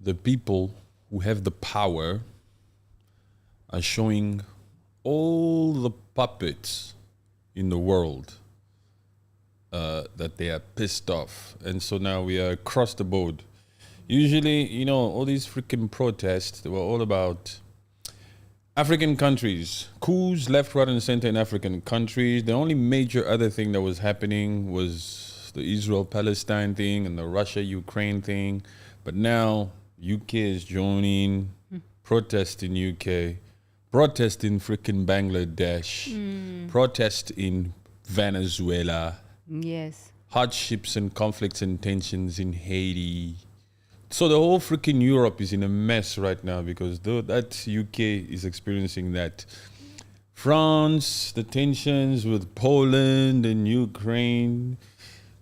the people who have the power are showing all the puppets in the world that they are pissed off. And so now we are across the board. Usually, all these freaking protests, they were all about African countries, coups left, right, and center in African countries. The only major other thing that was happening was the Israel-Palestine thing and the Russia-Ukraine thing. But now UK is joining, protest in UK, protest in freaking Bangladesh, protest in Venezuela. Yes. Hardships and conflicts and tensions in Haiti. So the whole freaking Europe is in a mess right now because that UK is experiencing that. France, the tensions with Poland and Ukraine.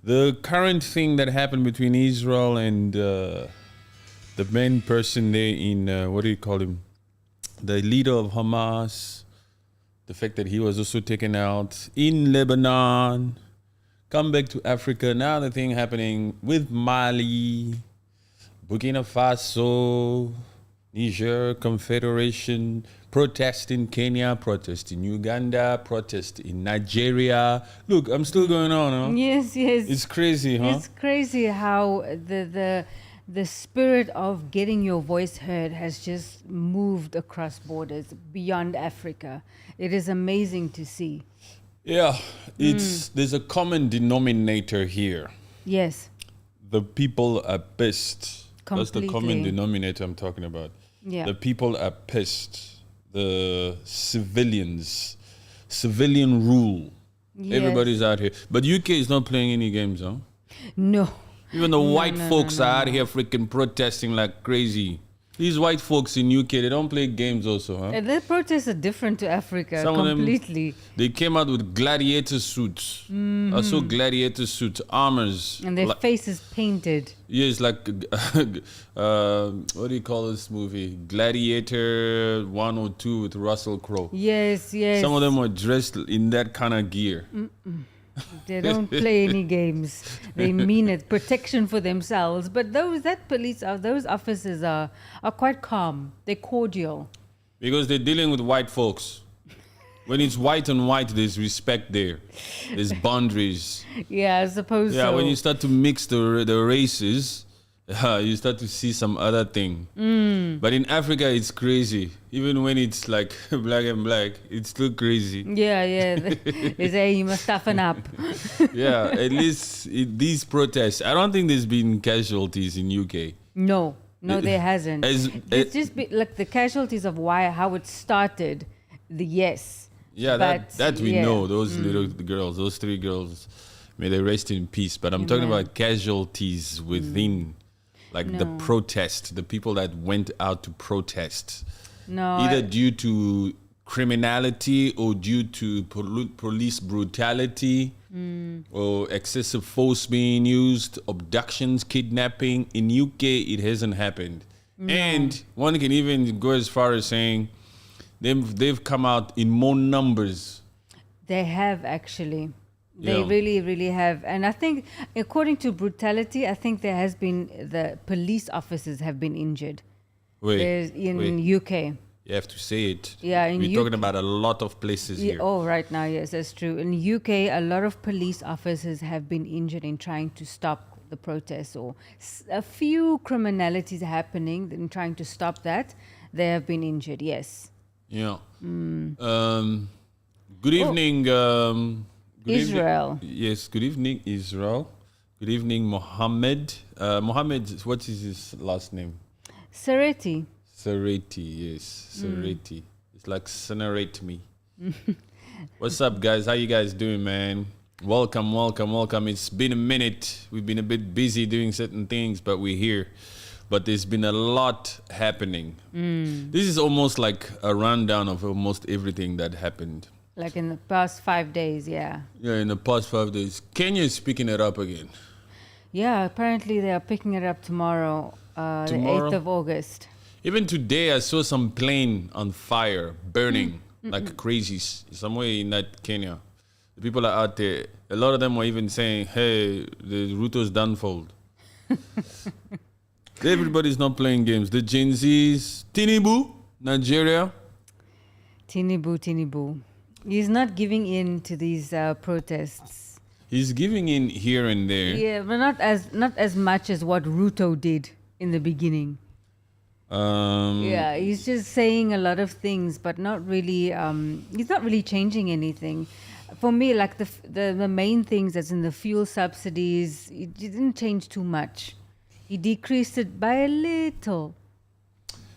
The current thing that happened between Israel and the main person there in, what do you call him? The leader of Hamas. The fact that he was also taken out in Lebanon. Come back to Africa. Now the thing happening with Mali. Burkina Faso, Niger, Confederation, protest in Kenya, protest in Uganda, protest in Nigeria. Look, I'm still going on, huh? Yes. It's crazy, huh? It's crazy how the spirit of getting your voice heard has just moved across borders beyond Africa. It is amazing to see. Yeah, there's a common denominator here. Yes. The people are pissed. That's the common Completely. denominator I'm talking about. Yeah. The people are pissed. The civilian rule. Yes. Everybody's out here. But UK is not playing any games, huh? No. Even the white folks are out here freaking protesting like crazy. These white folks in UK, they don't play games also, huh? And their protests are different to Africa Some of them, completely. they came out with gladiator suits. I saw gladiator suits, armors. And their face is painted. Yes, like, what do you call this movie? Gladiator 1 or 2 with Russell Crowe. Yes. Some of them were dressed in that kind of gear. They don't play any games. They mean it. Protection for themselves. But those officers are quite calm. They're cordial. Because they're dealing with white folks. When it's white on white, there's respect there. There's boundaries. Yeah, I suppose so. Yeah, when you start to mix the races, you start to see some other thing. But in Africa, it's crazy. Even when it's like black and black, it's still crazy. Yeah. They say you must toughen up. Yeah, at least these protests, I don't think there's been casualties in UK. No, there hasn't. It's just like the casualties of how it started. Yes. Yeah, But, that we yeah. know. Those little girls, those 3 girls, may they rest in peace. But I'm talking about casualties within, like the protest, the people that went out to protest. No. Either due to criminality or due to police brutality or excessive force being used, abductions, kidnapping. In UK, it hasn't happened. And one can even go as far as saying they've come out in more numbers. They have actually. They Yeah. really, really have. And I think, according to brutality, I think there has been, the police officers have been injured. There's in UK. You have to say it. Yeah, in We're talking about a lot of places here. Oh, right now, yes, that's true. In UK, a lot of police officers have been injured in trying to stop the protests, or a few criminalities happening in trying to stop that. They have been injured, yes. Yeah. Good evening. Good Israel. Yes, good evening, Israel. Good evening, Mohammed. Mohammed, what is his last name? Sareti. Sareti, yes. Sareti. It's like Sonorate me. What's up, guys? How you guys doing, man? Welcome. It's been a minute. We've been a bit busy doing certain things, but we're here. But there's been a lot happening. This is almost like a rundown of almost everything that happened. Like in the past 5 days, yeah. Yeah, in the past 5 days. Kenya is picking it up again. Yeah, apparently they are picking it up tomorrow, the 8th of August. Even today, I saw some plane on fire, burning like crazy somewhere in that Kenya. The people are out there. A lot of them were even saying, hey, the Ruto's downfall. Everybody's not playing games. The Gen Zs, Tinubu, Nigeria. Tinubu. He's not giving in to these protests. He's giving in here and there. Yeah, but not as much as what Ruto did in the beginning. Yeah, he's just saying a lot of things, but not really. He's not really changing anything. For me, like the main things that's in the fuel subsidies, it didn't change too much. He decreased it by a little.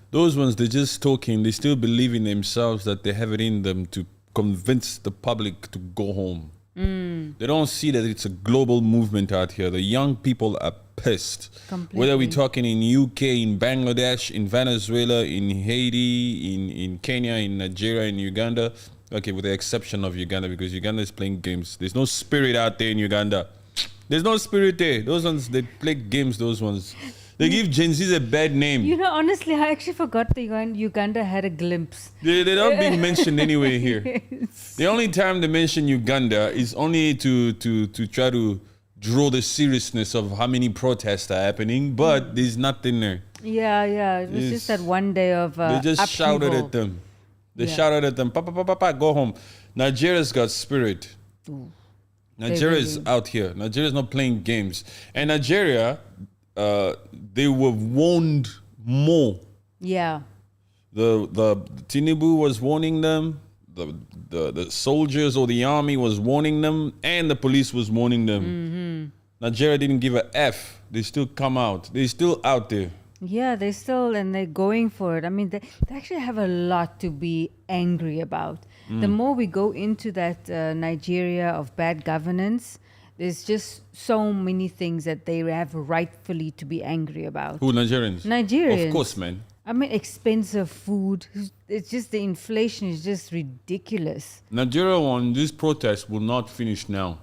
Those ones, they're just talking. They still believe in themselves that they have it in them to convince the public to go home. They don't see that it's a global movement out here. The young people are pissed. Completely. Whether we're talking in UK, in Bangladesh, in Venezuela, in Haiti, in Kenya, in Nigeria, in Uganda. Okay, with the exception of Uganda, because Uganda is playing games. There's no spirit out there in Uganda. There's no spirit there. Those ones, they play games, those ones. They give Gen Z's a bad name. You know, honestly, I actually forgot that Uganda had a glimpse. They're not being mentioned anywhere here. Yes. The only time they mention Uganda is only to try to draw the seriousness of how many protests are happening, but there's nothing there. Yeah. It was just that one day of they just upheaval. shouted at them. They shouted at them, Papa, go home. Nigeria's got spirit. Ooh. Nigeria is out here. Nigeria's not playing games. And Nigeria, they were warned more. Yeah. The Tinubu was warning them. The soldiers or the army was warning them, and the police was warning them. Mm-hmm. Nigeria didn't give a F. They still come out. They're still out there. Yeah, they're going for it. I mean, they actually have a lot to be angry about. The more we go into that Nigeria of bad governance, there's just so many things that they have rightfully to be angry about. Who, Nigerians? Nigerians. Of course, man. I mean, expensive food. It's just the inflation is just ridiculous. Nigeria won. This protest will not finish now.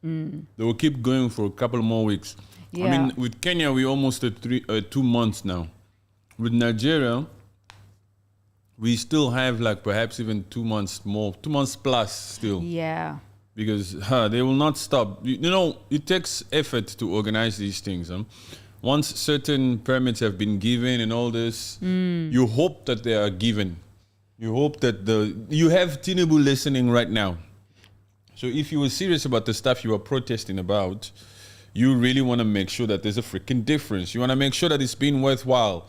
They will keep going for a couple more weeks. Yeah. I mean, with Kenya, we almost at 2 months now. With Nigeria, we still have like perhaps even 2 months more, 2 months plus still. Yeah. Because they will not stop. You know, it takes effort to organize these things. Once certain permits have been given and all this, you hope that they are given. You hope that you have Tinubu listening right now. So if you were serious about the stuff you are protesting about, you really want to make sure that there's a freaking difference. You want to make sure that it's been worthwhile.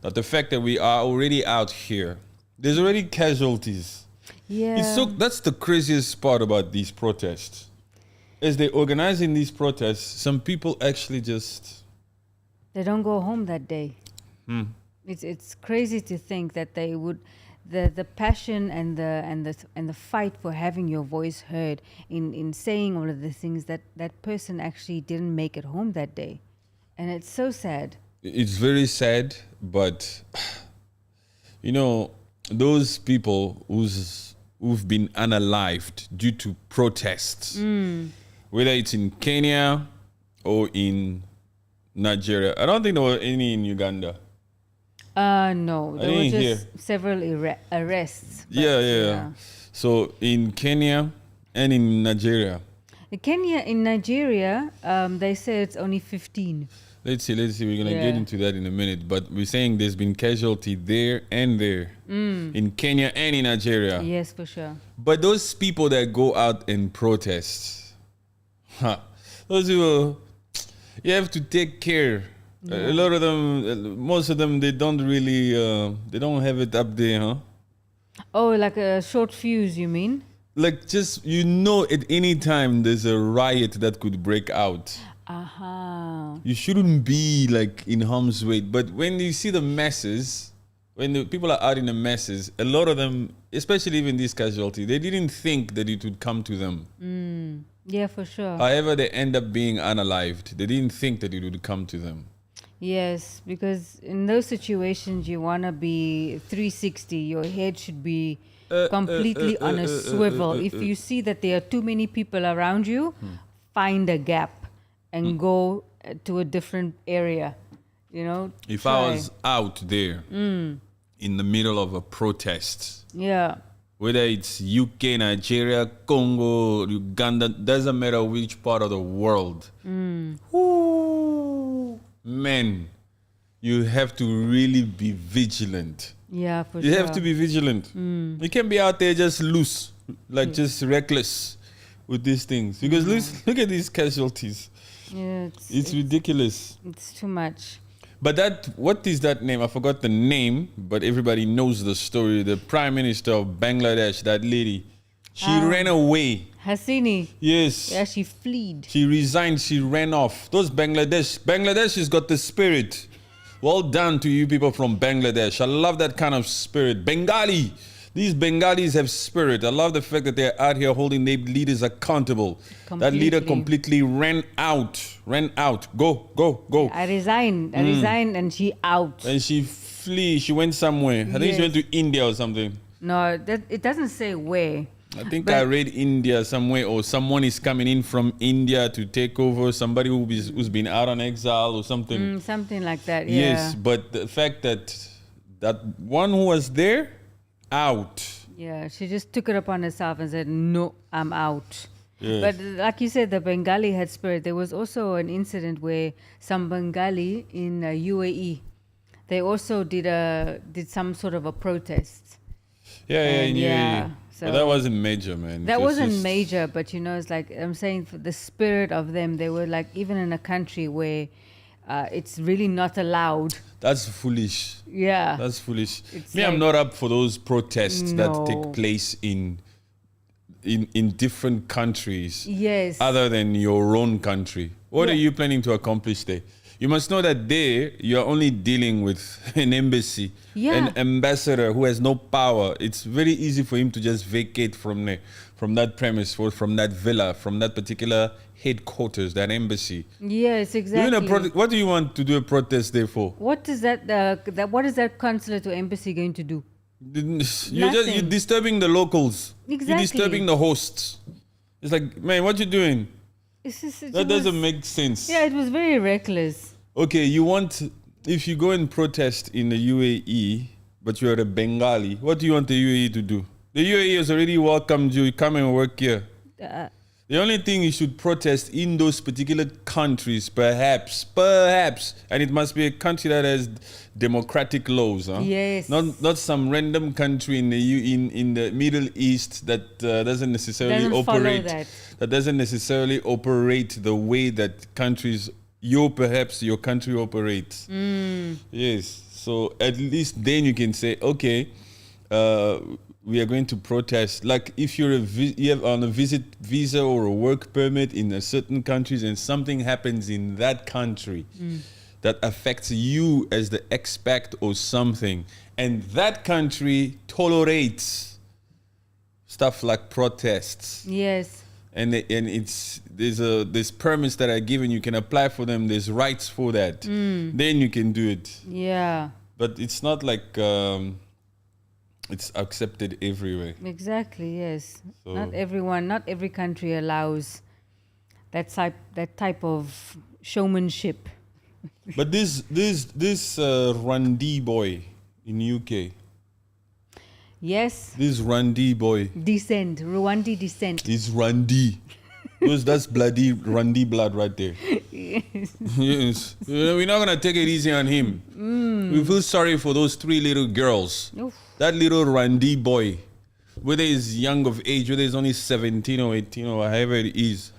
That the fact that we are already out here, there's already casualties. Yeah. That's the craziest part about these protests. As they're organizing these protests, some people actually just... They don't go home that day. It's crazy to think that they would... The passion and the fight for having your voice heard in saying all of the things that person actually didn't make it home that day, and it's so sad. It's very sad, but you know, those people who've been unalived due to protests, whether it's in Kenya or in Nigeria. I don't think there were any in Uganda. No, there were just several arrests. Yeah. So in Kenya and in Nigeria. In Nigeria, they say it's only 15. Let's see. We're going to get into that in a minute. But we're saying there's been casualty there and there. In Kenya and in Nigeria. Yes, for sure. But those people that go out and protest, those people, you have to take care. Yeah. A lot of them, most of them, they don't really, they don't have it up there, huh? Oh, like a short fuse, you mean? Like just, at any time there's a riot that could break out. You shouldn't be like in harm's way. But when you see the masses, when the people are out in the masses, a lot of them, especially even this casualty, they didn't think that it would come to them. Yeah, for sure. However, they end up being unalived. They didn't think that it would come to them. Yes, because in those situations, you want to be 360. Your head should be completely on a swivel. If you see that there are too many people around you, find a gap and go to a different area. If I was out there in the middle of a protest, whether it's UK, Nigeria, Congo, Uganda, doesn't matter which part of the world. Man, you have to really be vigilant. Yeah, for You sure. have to be vigilant. You can't be out there just loose, like just reckless with these things. Because look at these casualties. Yeah, It's ridiculous. it's too much. But what is that name? I forgot the name, but everybody knows the story. The Prime Minister of Bangladesh, that lady, she ran away. Hasini. Yes. Yeah, she fled. She resigned, she ran off. Bangladesh has got the spirit. Well done to you people from Bangladesh. I love that kind of spirit. Bengali. These Bengalis have spirit. I love the fact that they're out here holding their leaders accountable. That leader completely ran out. Go. I resigned and she out. And she flee. She went somewhere. I think she went to India or something. No, it doesn't say where. I think I read India somewhere, or someone is coming in from India to take over, somebody who's been out on exile or something. Something like that, yeah. Yes, but the fact that one who was there, out. Yeah, she just took it upon herself and said, no, I'm out. Yes. But like you said, the Bengali had spirit. There was also an incident where some Bengali in UAE, they also did some sort of a protest. Yeah. So that wasn't major, man. That wasn't major, but it's like I'm saying, for the spirit of them, they were like, even in a country where it's really not allowed. That's foolish. Yeah. That's foolish. It's I'm not up for those protests that take place in different countries. Yes. Other than your own country. What are you planning to accomplish there? You must know that there, you're only dealing with an embassy, an ambassador who has no power. It's very easy for him to just vacate from there, from that premise, or from that villa, from that particular headquarters, that embassy. Yes, exactly. What do you want to do a protest there for? What is that? What is that consulate or embassy going to do? You're disturbing the locals. Exactly. You're disturbing the hosts. It's like, man, what you doing? That doesn't make sense. Yeah, it was very reckless. Okay, if you go and protest in the UAE, but you're a Bengali, what do you want the UAE to do? The UAE has already welcomed you. Come and work here. The only thing you should protest in those particular countries, perhaps, and it must be a country that has democratic laws. Huh? Yes. Not some random country in the Middle East that doesn't necessarily operate. That doesn't necessarily operate the way that your country operates. Yes. So at least then you can say, okay, we are going to protest. Like if you have on a visit visa or a work permit in a certain countries, and something happens in that country that affects you as the expat or something, and that country tolerates stuff like protests. Yes. And there's permits that are given. You can apply for them. There's rights for that. Then you can do it. Yeah. But it's not like it's accepted everywhere. Exactly. Yes. So Not every country allows that type of showmanship. But this Randi boy in UK. Yes. This Randi boy. Rwandi descent. Is Randi. Because that's bloody Randi blood right there. Yes. We're not gonna take it easy on him. We feel sorry for those 3 little girls. Oof. That little Randi boy, whether he's young of age, whether he's only 17 or 18 or whatever it is,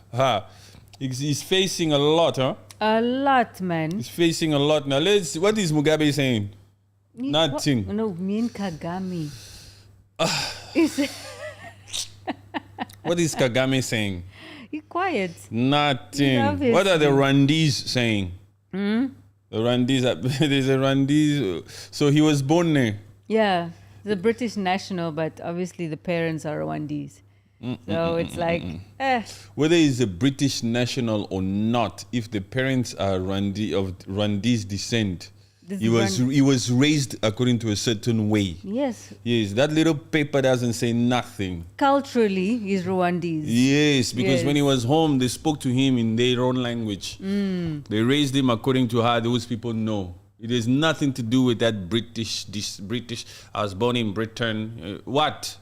he's facing a lot, huh? A lot, man. He's facing a lot. Now what is Mugabe saying? Nothing. No, me and Kagame. What is Kagame saying? He's quiet. Nothing. Obviously. What are the Randis saying? The Randis, there's a Randis. So he was born there. Yeah, the British national, but obviously the parents are Rwandese. So it's like, Whether he's a British national or not, if the parents are Rwandese descent, he was raised according to a certain way. Yes. Yes, that little paper doesn't say nothing. Culturally, he's Rwandese. Yes, because when he was home, they spoke to him in their own language. They raised him according to how those people know. It has nothing to do with that British. I was born in Britain. What?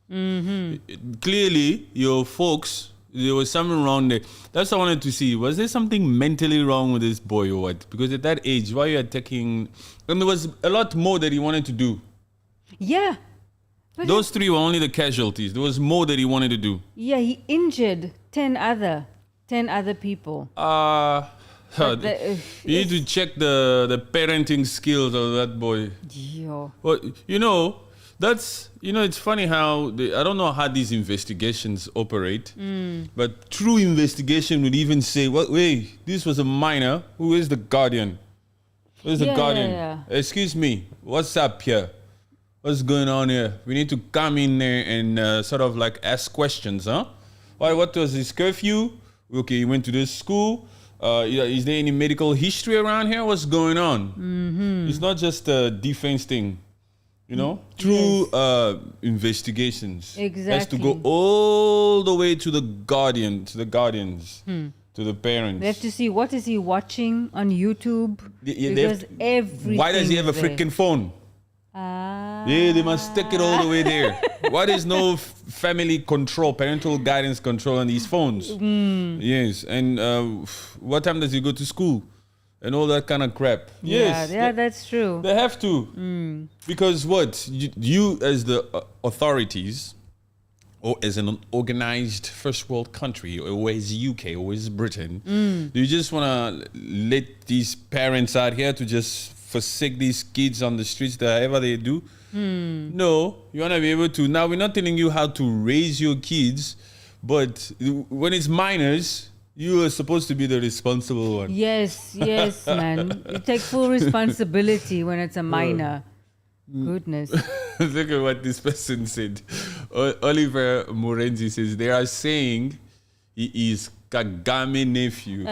Clearly, your folks, There was something wrong there. That's what I wanted to see. Was there something mentally wrong with this boy or what? Because at that age, why are you attacking? And there was a lot more that he wanted to do. Yeah. But Those three were only the casualties. There was more that he wanted to do. yeah, he injured 10 other people. You need to check the parenting skills of that boy. Yo. Well, it's funny how I don't know how these investigations operate, but true investigation would even say, "Well, wait, this was a minor. Who is the guardian? Where's the guardian? Yeah. Excuse me, what's up here? What's going on here? We need to come in there and sort of like ask questions, huh? Why? What was his curfew? Okay, he went to this school. Is there any medical history around here? What's going on? Mm-hmm. It's not just a defense thing, True investigations has to go all the way to the guardians, to the parents. They have to see what is he watching on YouTube. Because everything. Why does he have a freaking phone? Yeah, they must take it all the way there. Why there's no family control, parental guidance control on these phones? Yes, and what time does he go to school? And all that kind of crap. Yes, yeah, that's true. They have to. Because what? You as the authorities, or as an organized first world country, or as UK, or as Britain, do you just want to let these parents out here to just forsake these kids on the streets, whatever they do? No, you want to be able to. Now, we're not telling you how to raise your kids, but when it's minors, you are supposed to be the responsible one. Yes, man. You take full responsibility when it's a minor. Goodness. Look at what this person said. Oliver Morenzi says, they are saying he is Kagame nephew.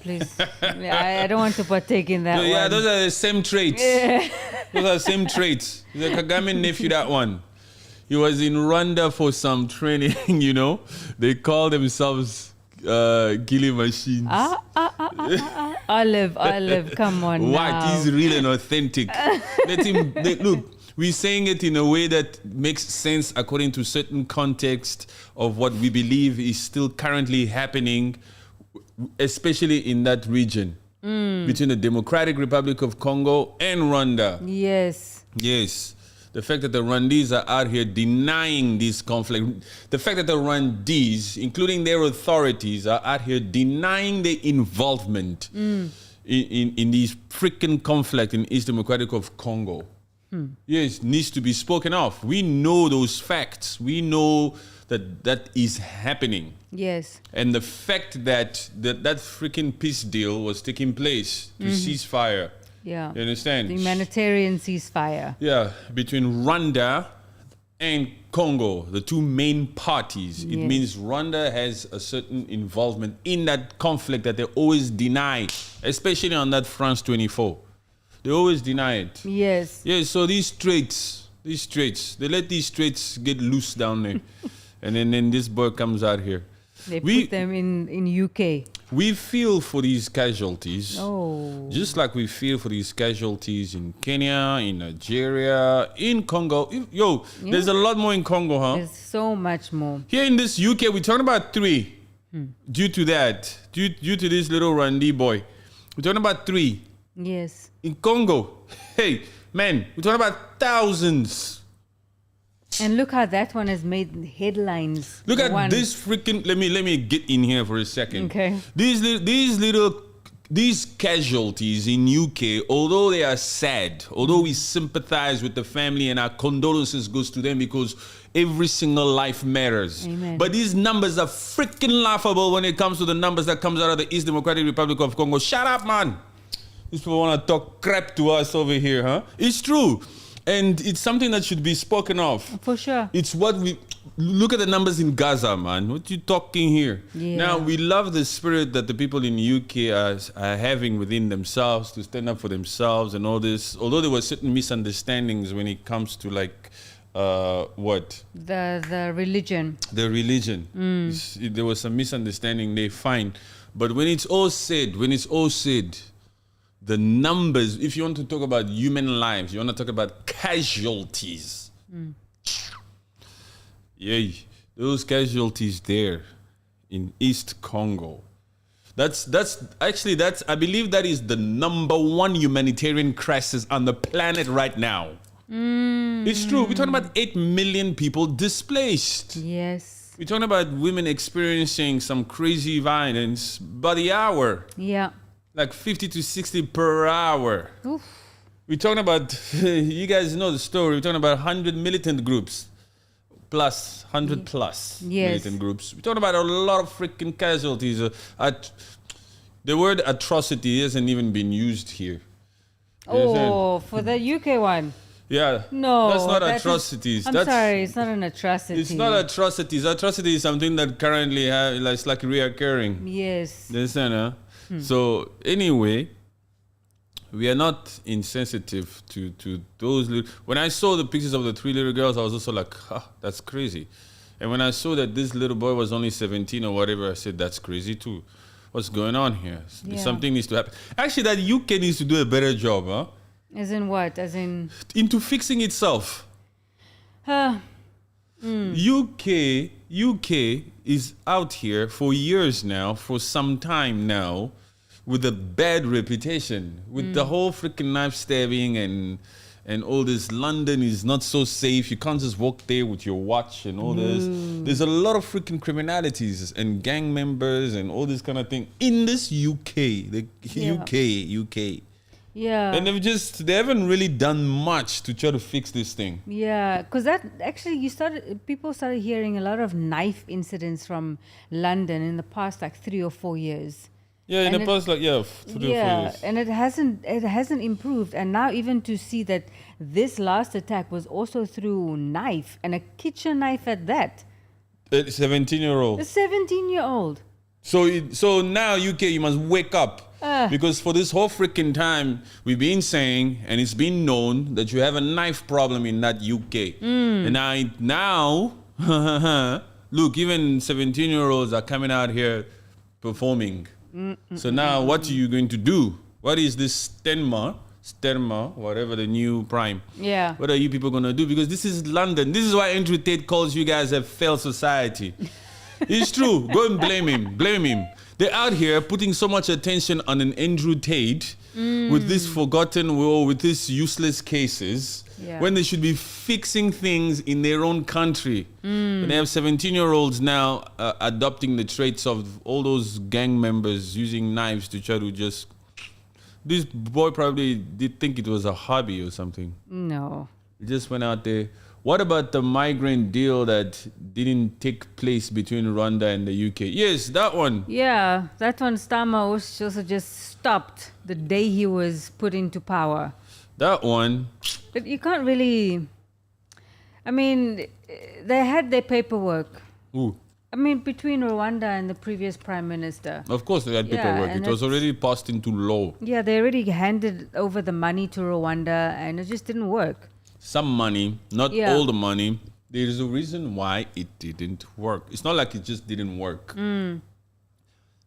Please. I don't want to partake in that one. Yeah, those are the same traits. Those are the same traits. He's a Kagame nephew, that one. He was in Rwanda for some training, They call themselves killing machines. Olive, come on What? now. He's real and authentic. Look, we're saying it in a way that makes sense according to certain context of what we believe is still currently happening, especially in that region between the Democratic Republic of Congo and Rwanda. Yes. The fact that the Rwandese are out here denying this conflict, the fact that the Rwandese, including their authorities, are out here denying their involvement in these freaking conflict in East Democratic of Congo. Yes, needs to be spoken of. We know those facts. We know that is happening. Yes. And the fact that freaking peace deal was taking place to cease fire. Yeah. You understand? The humanitarian ceasefire. Yeah, between Rwanda and Congo, the two main parties. It means Rwanda has a certain involvement in that conflict that they always deny, especially on that France 24. They always deny it. Yes. Yes, so these traits, they let these traits get loose down there. And then this boy comes out here. They put them in UK. We feel for these casualties. Oh. Just like we feel for these casualties in Kenya, in Nigeria, in Congo. There's a lot more in Congo, huh? There's so much more. Here in this UK, we're talking about 3. Due to that, due to this little Randy boy. We're talking about 3. Yes. In Congo, hey, man, we're talking about thousands. And look how that one has made headlines. Look at this freaking. Let me get in here for a second. Okay. These casualties in UK, although they are sad, although we sympathize with the family and our condolences goes to them because every single life matters. Amen. But these numbers are freaking laughable when it comes to the numbers that comes out of the East Democratic Republic of Congo. Shut up, man. These people want to talk crap to us over here, huh? It's true. And it's something that should be spoken of. For sure. It's what we... Look at the numbers in Gaza, man. What you talking here? Yeah. Now, we love the spirit that the people in the UK are having within themselves to stand up for themselves and all this. Although there were certain misunderstandings when it comes to like... what? The religion. The religion. There was some misunderstanding. They fine. But when it's all said, the numbers, if you want to talk about human lives, you want to talk about casualties. Yeah, those casualties there in East Congo. That's I believe that is the number one humanitarian crisis on the planet right now. It's true. We're talking about 8 million people displaced. Yes. We're talking about women experiencing some crazy violence by the hour. Yeah. Like 50 to 60 per hour. Oof. We're talking about, you guys know the story, we're talking about 100 militant groups. Plus, 100 plus militant groups. We're talking about a lot of freaking casualties. The word atrocity hasn't even been used here. Oh, for the UK one. Yeah. No. That's not atrocities. I'm sorry, it's not an atrocity. It's not atrocities. Atrocity is something that currently it's like reoccurring. Yes. You understand, huh? So anyway, we are not insensitive to those little... When I saw the pictures of the 3 little girls, I was also like, that's crazy. And when I saw that this little boy was only 17 or whatever, I said, that's crazy too. What's going on here? Yeah. Something needs to happen. Actually, that UK needs to do a better job, huh? As in what? As in... Into fixing itself. UK is out here for years now, for some time now, with a bad reputation, with the whole freaking knife stabbing and all this. London is not so safe. You can't just walk there with your watch and all this. There's a lot of freaking criminalities and gang members and all this kind of thing in this UK. UK. Yeah. And they haven't really done much to try to fix this thing. Yeah, because that actually people started hearing a lot of knife incidents from London in the past like 3 or 4 years. Yeah, in the past, 3 or 4 years. And it hasn't improved. And now even to see that this last attack was also through knife, and a kitchen knife at that. A 17-year-old. A 17-year-old. So now UK, you must wake up. Because for this whole freaking time, we've been saying, and it's been known, that you have a knife problem in that UK. And now, look, even 17-year-olds are coming out here performing. So now what are you going to do? What is this Sterma, whatever the new prime? Yeah. What are you people going to do? Because this is London. This is why Andrew Tate calls you guys a failed society. It's true. Go and blame him. They're out here putting so much attention on an Andrew Tate with this forgotten war, with these useless cases, when they should be fixing things in their own country. And they have 17-year-olds now adopting the traits of all those gang members, using knives to try to just... This boy probably did think it was a hobby or something. No. He just went out there. What about the migrant deal that didn't take place between Rwanda and the UK? Yes, that one. Yeah, that one, Starmer also just stopped the day he was put into power. That one. But you can't really... I mean, they had their paperwork. Ooh. I mean, between Rwanda and the previous prime minister. Of course, they had paperwork. It was already passed into law. Yeah, they already handed over the money to Rwanda, and it just didn't work. Some money, not all the money. There is a reason why it didn't work. It's not like it just didn't work.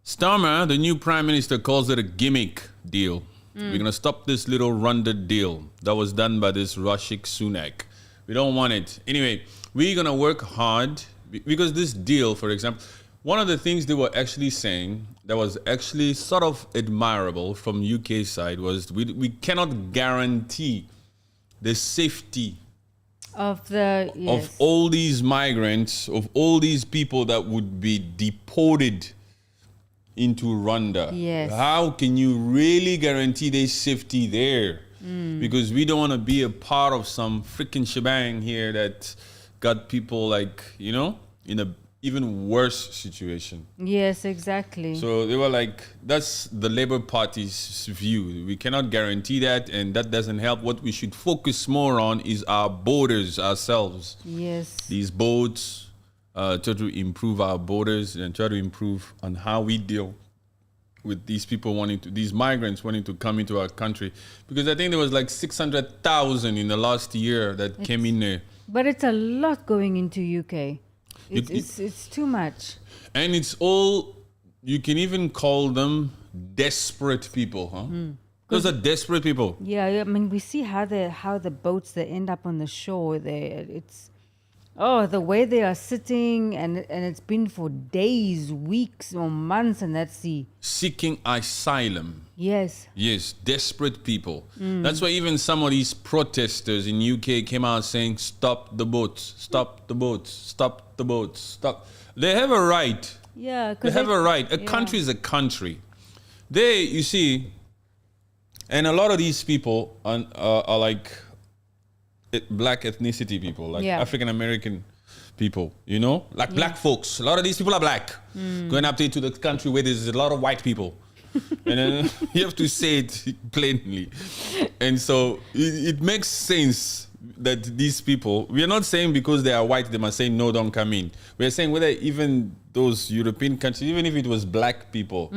Starmer, the new prime minister, calls it a gimmick deal. We're going to stop this little Rwanda deal that was done by this Rashik Sunak. We don't want it. Anyway, we're going to work hard because this deal, for example, one of the things they were actually saying that was actually sort of admirable from UK side was we cannot guarantee the safety of all these migrants, of all these people that would be deported into Rwanda. Yes. How can you really guarantee their safety there? Because we don't want to be a part of some freaking shebang here that got people in a even worse situation. Yes, exactly. So they were like, that's the Labour Party's view. We cannot guarantee that, and that doesn't help. What we should focus more on is our borders ourselves. Yes. These boats, try to improve our borders and try to improve on how we deal with these people these migrants wanting to come into our country. Because I think there was like 600,000 in the last year that came in there. But it's a lot going into UK. It's too much. And it's all, you can even call them desperate people, huh? Those are desperate people. Yeah, I mean, we see how the boats that end up on the shore there. Oh, the way they are sitting, and it's been for days, weeks, or months, and that's the Seeking asylum. yes. Yes, desperate people. That's why even some of these protesters in UK came out saying, "Stop the boats! Stop the boats! Stop the boats! Stop." They have a right. Yeah, They because have a right. A yeah. country is a country. They, you see, and a lot of these people are like black ethnicity people, like Yeah. African American people, you know, like black folks. A lot of these people are black. Going up to the country where there's a lot of white people. And then you have to say it plainly. And so it makes sense that these people, we are not saying because they are white, they must say, no, don't come in. We are saying whether even those European countries, even if it was black people,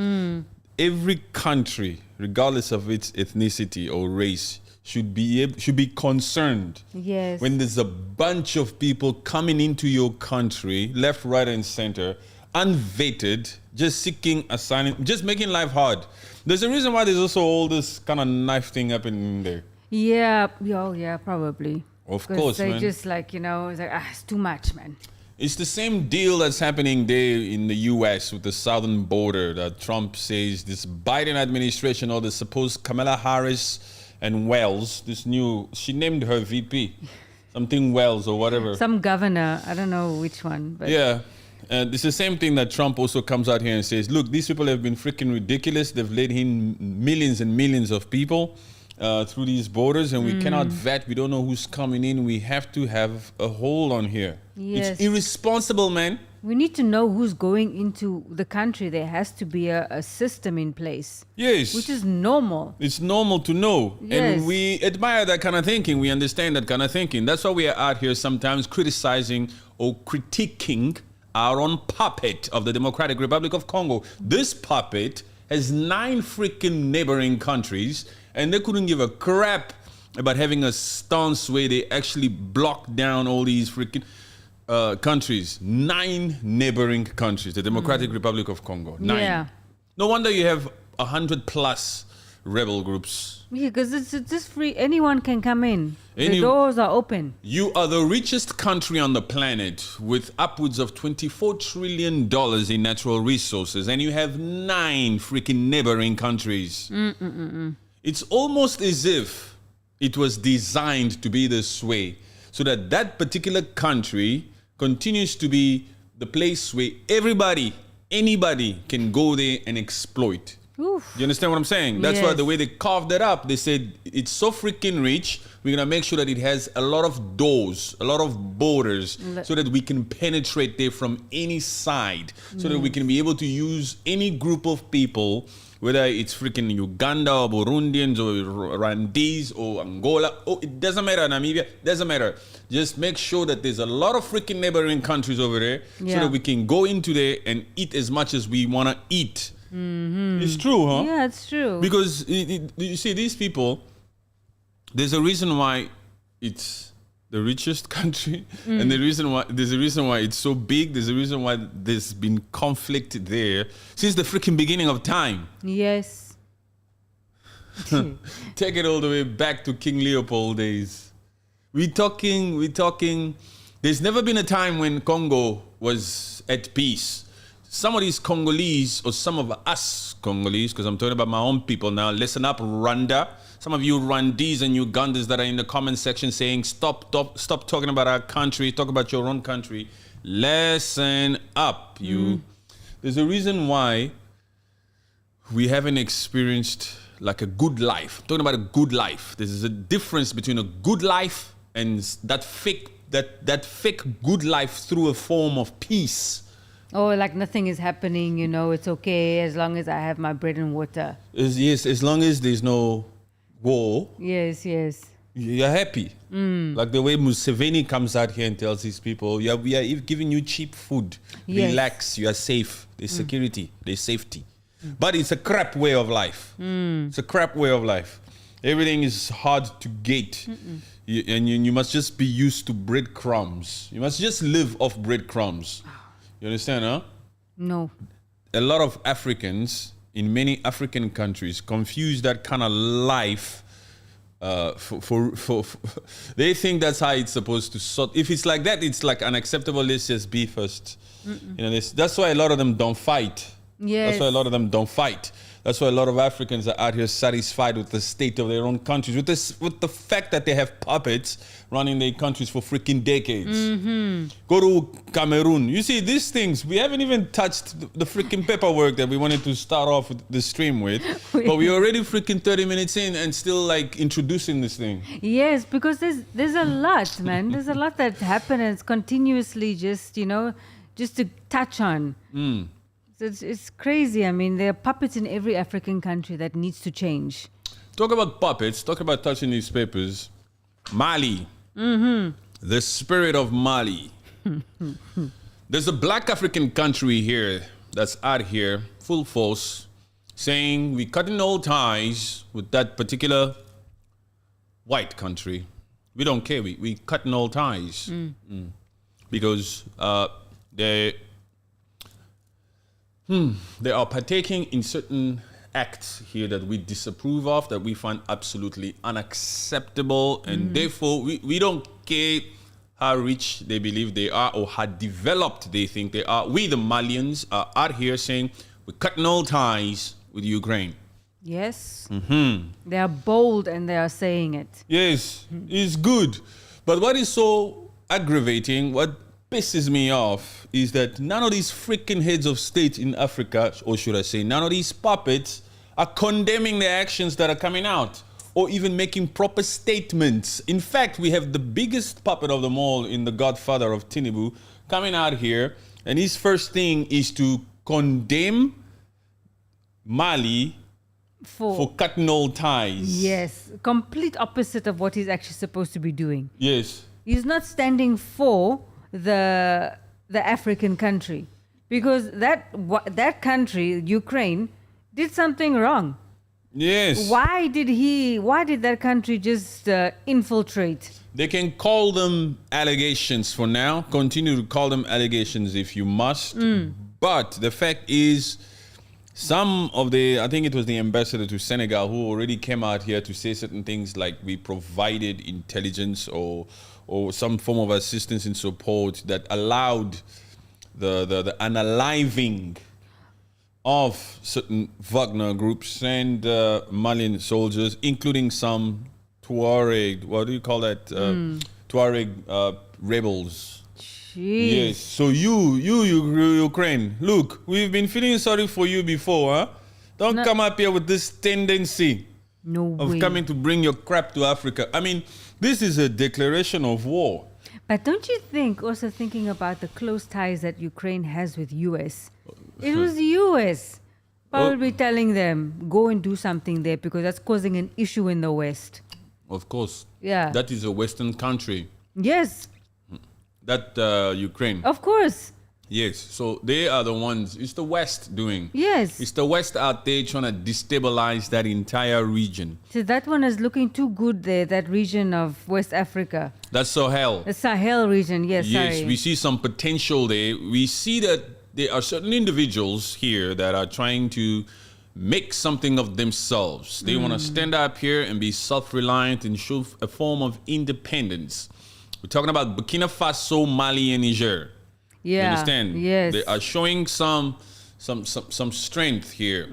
every country, regardless of its ethnicity or race, should be concerned Yes. when there's a bunch of people coming into your country, left, right, and center, unvetted, just seeking asylum, just making life hard. There's a reason why there's also all this kind of knife thing happening there. Yeah. Oh, yeah. Probably. Of 'Cause course, they man. just like it's like it's too much, man. It's the same deal that's happening there in the US with the southern border that Trump says this Biden administration or the supposed Kamala Harris and Wells, she named her VP, something Wells or whatever. Some governor, I don't know which one, but Yeah. And it's the same thing that Trump also comes out here and says, look, these people have been freaking ridiculous. They've let in millions and millions of people through these borders, and we cannot vet. We don't know who's coming in. We have to have a hold on here. Yes. It's irresponsible, man. we need to know who's going into the country. There has to be a system in place, Yes. which is normal. It's normal to know. Yes. And we admire that kind of thinking. We understand that kind of thinking. That's why we are out here sometimes criticizing or critiquing our own puppet of the Democratic Republic of Congo. This puppet has 9 freaking neighboring countries, and they couldn't give a crap about having a stance where they actually block down all these freaking countries. 9 neighboring countries, the Democratic Republic of Congo. 9. Yeah. No wonder you have 100 plus rebel groups. Yeah, because it's just free. Anyone can come in. Any- The doors are open. You are the richest country on the planet with upwards of $24 trillion in natural resources, and you have 9 freaking neighboring countries. It's almost as if it was designed to be this way, so that that particular country continues to be the place where anybody can go there and exploit. Oof. You understand what I'm saying? That's why Yes. the way they carved it up, they said it's so freaking rich, we're gonna make sure that it has a lot of doors, a lot of borders, so that we can penetrate there from any side, so that we can be able to use any group of people, whether it's freaking Uganda or Burundians or Rwandese or Angola, it doesn't matter, Namibia, doesn't matter. Just make sure that there's a lot of freaking neighboring countries over there, so Yeah. that we can go into there and eat as much as we wanna eat. It's true, huh? Yeah, it's true. Because you see, these people, there's a reason why it's the richest country, and there's a reason why it's so big. There's a reason why there's been conflict there since the freaking beginning of time. Yes. Take it all the way back to King Leopold days. We're talking. There's never been a time when Congo was at peace. Some of these Congolese, or some of us Congolese, because I'm talking about my own people now, listen up, Rwanda. Some of you Rwandese and Ugandans that are in the comment section saying, stop talking about our country, talk about your own country. Listen up, you. There's a reason why we haven't experienced like a good life. I'm talking about a good life. There's a difference between a good life and that fake good life through a form of peace. Oh, like nothing is happening, it's okay as long as I have my bread and water. Yes, as long as there's no war, Yes, yes. you're happy. Like the way Museveni comes out here and tells these people, we are giving you cheap food. Yes. Relax, you are safe. There's security, there's safety. But it's a crap way of life. It's a crap way of life. Everything is hard to get. You must just be used to breadcrumbs. You must just live off breadcrumbs. You understand, huh? No. A lot of Africans in many African countries confuse that kind of life They think that's how it's supposed to sort. If it's like that, it's like unacceptable. Let's just be first. That's why a lot of them don't fight. Yes. That's why a lot of them don't fight. That's why a lot of Africans are out here satisfied with the state of their own countries, with the fact that they have puppets running their countries for freaking decades. Go to Cameroon. You see, these things, we haven't even touched the freaking paperwork that we wanted to start off with the stream with, but we're already freaking 30 minutes in and still like introducing this thing. Yes, because there's a lot, man. There's a lot that happens and it's continuously just to touch on. It's crazy. I mean, there are puppets in every African country that needs to change. Talk about puppets. Talk about touching these papers. Mali. The spirit of Mali. There's a black African country here that's out here, full force, saying we're cutting all ties with that particular white country. We don't care. We cutting all ties. Because they are partaking in certain acts here that we disapprove of, that we find absolutely unacceptable, and therefore we don't care how rich they believe they are or how developed they think they are. We, the Malians, are out here saying we're cutting all ties with Ukraine. Yes. They are bold and they are saying it. Yes, it's good. But what is so aggravating, what pisses me off, is that none of these freaking heads of state in Africa, or should I say, none of these puppets are condemning the actions that are coming out or even making proper statements. In fact, we have the biggest puppet of them all in the godfather of Tinubu coming out here, and his first thing is to condemn Mali for cutting all ties. Yes, complete opposite of what he's actually supposed to be doing. Yes. He's not standing for the African country, because that country, Ukraine, did something wrong. Yes. Why did that country just infiltrate? They can call them allegations for now. Continue to call them allegations if you must. But the fact is, some of I think it was the ambassador to Senegal who already came out here to say certain things like we provided intelligence or some form of assistance and support that allowed the unaliving of certain Wagner groups and Malian soldiers, including some Tuareg, what do you call that? Tuareg rebels. Jeez. Yes. So you, Ukraine, look, we've been feeling sorry for you before, huh? Don't come up here with this tendency of coming to bring your crap to Africa. I mean, this is a declaration of war. But don't you think, also thinking about the close ties that Ukraine has with US, it was the US probably telling them, go and do something there because that's causing an issue in the West. Of course. Yeah. That is a Western country. Yes. That Ukraine. Of course. Yes. So they are the ones. It's the West doing. Yes. It's the West out there trying to destabilize that entire region. So that one is looking too good there, that region of West Africa. That's Sahel. The Sahel region, yes, Yes, we see some potential there. We see that there are certain individuals here that are trying to make something of themselves. They want to stand up here and be self-reliant and show a form of independence. We're talking about Burkina Faso, Mali, and Niger. Yeah. You understand? Yes. They are showing some strength here.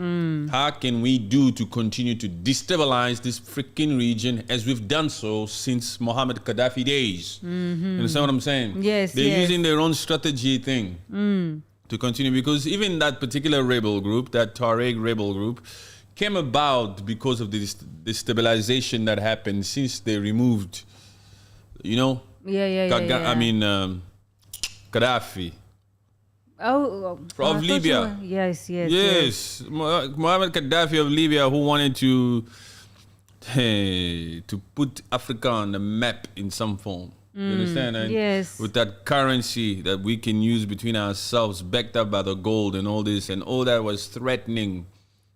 How can we do to continue to destabilize this freaking region as we've done so since Mohammed Gaddafi days? You understand what I'm saying? Yes. They're using their own strategy thing to continue, because even that particular rebel group, that Tuareg rebel group, came about because of the destabilization that happened since they removed, Yeah. I mean, Gaddafi. Of Libya. Yes. Mohammed Gaddafi of Libya, who wanted to put Africa on the map in some form. You understand? And yes. with that currency that we can use between ourselves, backed up by the gold and all this, and all that was threatening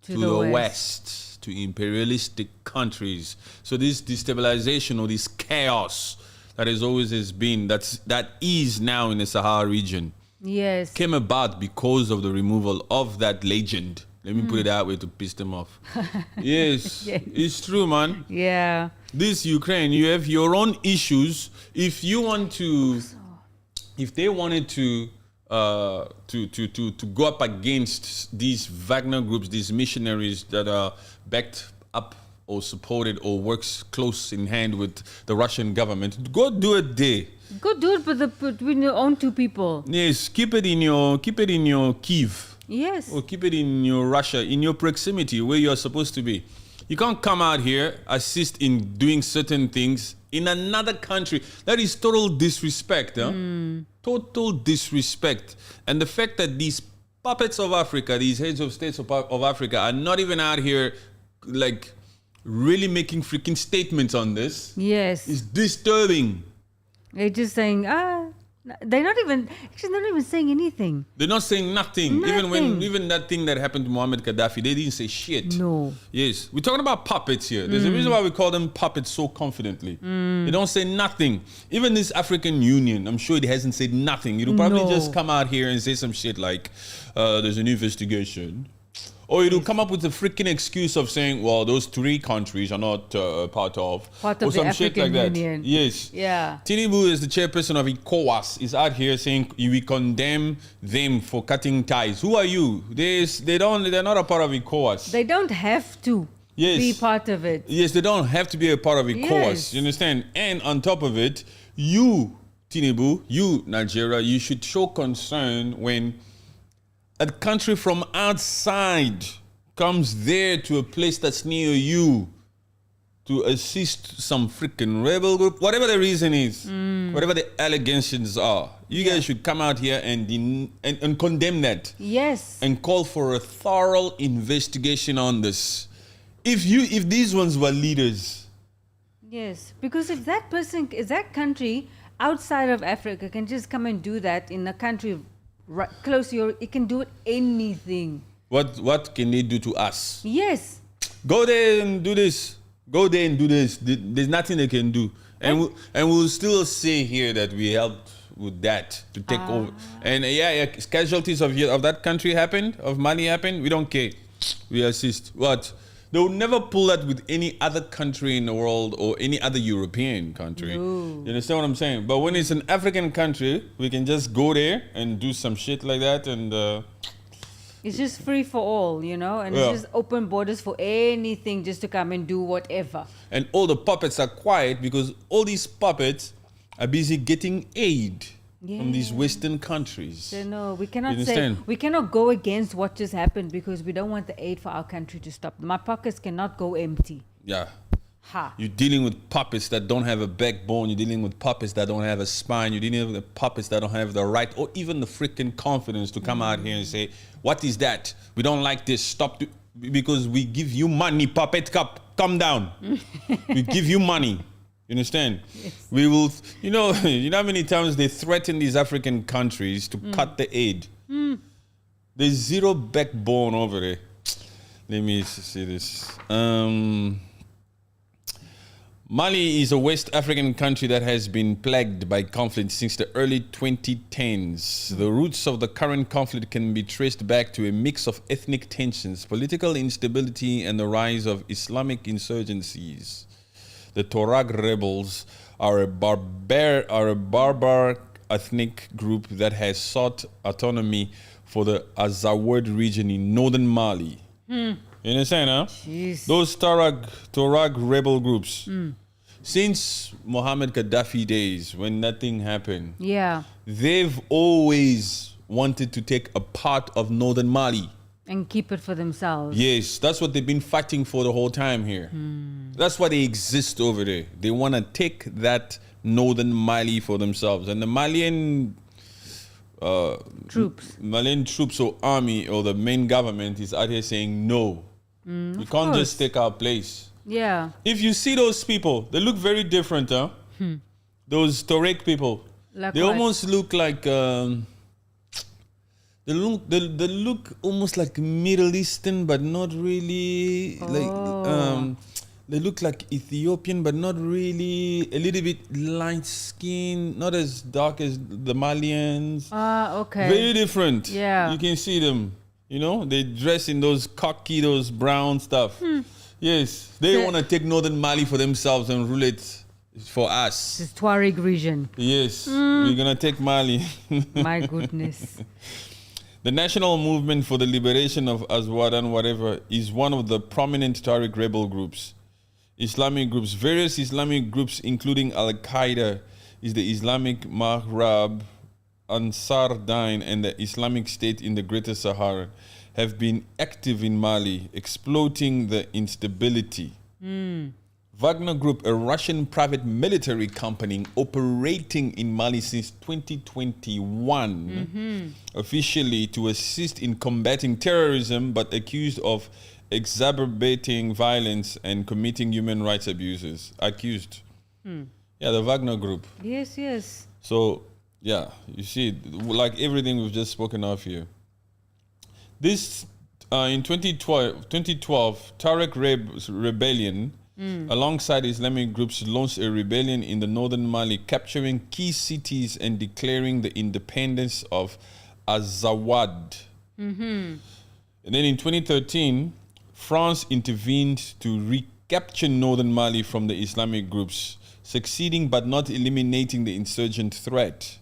to the West, to imperialistic countries. So this destabilization or this chaos that has been, that is now in the Sahel region, Yes. came about because of the removal of that legend Let me put it that way to piss them off. Yes, Yes. it's true, man. Yeah. This Ukraine, you have your own issues. If you want to, if they wanted to go up against these Wagner groups, these missionaries that are backed up or supported or works close in hand with the Russian government, go do it there. Go do it between your own two people. Yes, keep it in your Kyiv. Yes. Or keep it in your Russia, in your proximity where you're supposed to be. You can't come out here, assist in doing certain things in another country. That is total disrespect. Huh? Total disrespect. And the fact that these puppets of Africa, these heads of states of Africa are not even out here like really making freaking statements on this Yes. is disturbing. They're just saying, they're not even saying anything. They're not saying nothing. Nothing. Even that thing that happened to Muammar Gaddafi, they didn't say shit. No. Yes, we're talking about puppets here. There's a reason why we call them puppets so confidently. They don't say nothing. Even this African Union, I'm sure it hasn't said nothing. It'll probably just come out here and say some shit like, there's an investigation. Or it'll come up with a freaking excuse of saying, well, those 3 countries are not part of the some shit African like that. Union. Yes. Yeah. Tinubu is the chairperson of ECOWAS. Is out here saying we condemn them for cutting ties. Who are you? They're not a part of ECOWAS. They don't have to be part of it. Yes, they don't have to be a part of ECOWAS. Yes. You understand? And on top of it, you, Tinubu, you, Nigeria, you should show concern when a country from outside comes there to a place that's near you to assist some freaking rebel group, whatever the reason is, whatever the allegations are. You guys should come out here and condemn that. Yes. And call for a thorough investigation on this. If these ones were leaders. Yes. Because if that country outside of Africa can just come and do that in a country close to your, it can do anything. What can they do to us? Yes. Go there and do this. Go there and do this. There's nothing they can do. And we'll still say here that we helped with that to take over. And casualties of that country happened, of Mali happened. We don't care. We assist. What? They would never pull that with any other country in the world or any other European country. No. You understand what I'm saying? But when it's an African country, we can just go there and do some shit like that and... It's just free for all, you know, and it's just open borders for anything just to come and do whatever. And all the puppets are quiet because all these puppets are busy getting aid from these Western countries. So no, we cannot go against what just happened because we don't want the aid for our country to stop. My pockets cannot go empty. Yeah. Ha. You're dealing with puppets that don't have a backbone. You're dealing with puppets that don't have a spine. You're dealing with puppets that don't have the right or even the freaking confidence to come out here and say, what is that? We don't like this. Stop. Because we give you money, puppet cup. Come down. We give you money. You understand? Yes. We will, you know how many times they threaten these African countries to cut the aid? There's zero backbone over there. Let me see this. Mali is a West African country that has been plagued by conflict since the early 2010s. The roots of the current conflict can be traced back to a mix of ethnic tensions, political instability, and the rise of Islamic insurgencies. The Tuareg rebels are a barbar ethnic group that has sought autonomy for the Azawad region in northern Mali. You understand, huh? Jeez. Those Tuareg rebel groups, since Muammar Gaddafi days, when nothing happened, they've always wanted to take a part of northern Mali. And keep it for themselves. Yes, that's what they've been fighting for the whole time here. That's why they exist over there. They want to take that northern Mali for themselves. And the Malian troops or army or the main government is out here saying no. You can't just take our place. Yeah. If you see those people, they look very different, huh? Those Tuareg people. Like they what? almost look like they look almost like Middle Eastern, but not really. Like they look like Ethiopian, but not really. A little bit light skin, not as dark as the Malians. Okay. Very different. Yeah. You can see them. You know, they dress in those cocky, those brown stuff. Yes, they want to take northern Mali for themselves and rule it for us. This Tuareg region. Yes, we're going to take Mali. My goodness. The National Movement for the Liberation of Azwadan, whatever, is one of the prominent Tuareg rebel groups. Various Islamic groups, including Al-Qaeda, is the Islamic Maghreb, Ansar Dine, and the Islamic State in the Greater Sahara, have been active in Mali, exploiting the instability. Wagner Group, a Russian private military company operating in Mali since 2021, officially to assist in combating terrorism, but accused of exacerbating violence and committing human rights abuses. Accused. Yeah, the Wagner Group. Yes, yes. So, yeah, you see, like everything we've just spoken of here. This, in 2012 Tuareg rebellion, alongside Islamic groups, launched a rebellion in the northern Mali, capturing key cities and declaring the independence of Azawad. And then in 2013, France intervened to recapture northern Mali from the Islamic groups, succeeding but not eliminating the insurgent threat.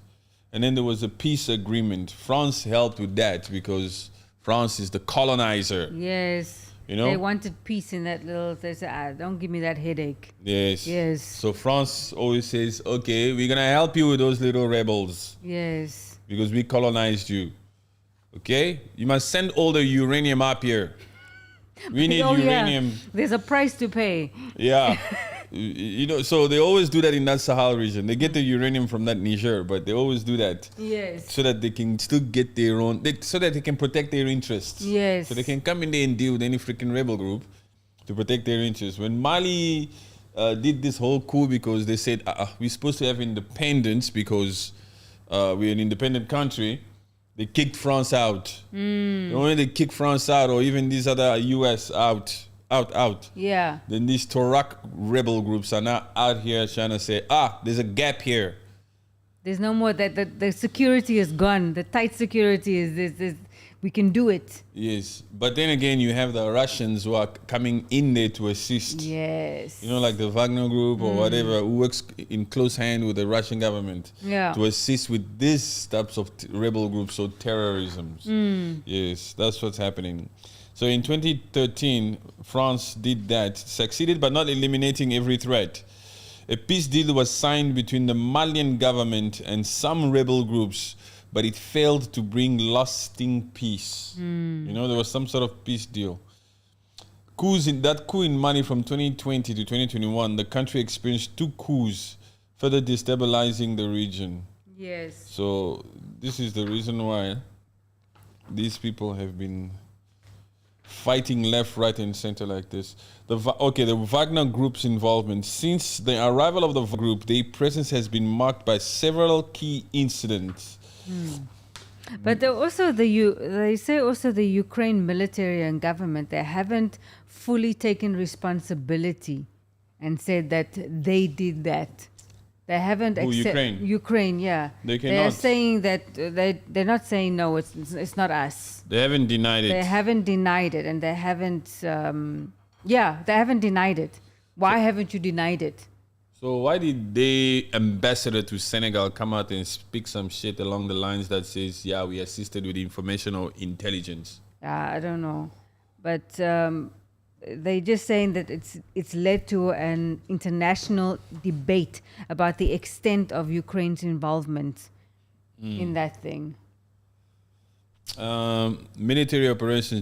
And then there was a peace agreement. France helped with that because France is the colonizer. Yes. You know? They wanted peace in that little... They said, don't give me that headache. Yes. Yes. So France always says, okay, we're going to help you with those little rebels. Yes. Because we colonized you. Okay? You must send all the uranium up here. We need uranium. Yeah. There's a price to pay. Yeah. You know, so they always do that in that Sahel region. They get the uranium from that Niger, but they always do that. Yes. So that they can still get their own, so that they can protect their interests. Yes. So they can come in there and deal with any freaking rebel group to protect their interests. When Mali did this whole coup because they said, we're supposed to have independence because we're an independent country, they kicked France out. When they kick France out, or even these other US out. Yeah. Then these Tuareg rebel groups are now out here trying to say, there's a gap here. There's no more that the security is gone. The tight security is we can do it. Yes. But then again, you have the Russians who are coming in there to assist. Yes. You know, like the Wagner Group or whatever, who works in close hand with the Russian government. Yeah. To assist with these types of rebel groups or terrorisms. Yes, that's what's happening. So in 2013, France did that, succeeded but not eliminating every threat. A peace deal was signed between the Malian government and some rebel groups, but it failed to bring lasting peace. You know, there was some sort of peace deal. Coup in Mali from 2020 to 2021, the country experienced 2 coups, further destabilizing the region. Yes. So this is the reason why these people have been fighting left, right, and center like this. The Wagner Group's involvement. Since the arrival of the group, their presence has been marked by several key incidents. But they say also the Ukraine military and government, they haven't fully taken responsibility and said that they did that. They haven't accepted Ukraine, yeah. They're saying that they're not saying no, it's not us. They haven't denied it. They haven't denied it, and they haven't they haven't denied it. Why haven't you denied it? So why did the ambassador to Senegal come out and speak some shit along the lines that says, yeah, we assisted with information or intelligence? I don't know. But they're just saying that it's led to an international debate about the extent of Ukraine's involvement in that thing. Military operations.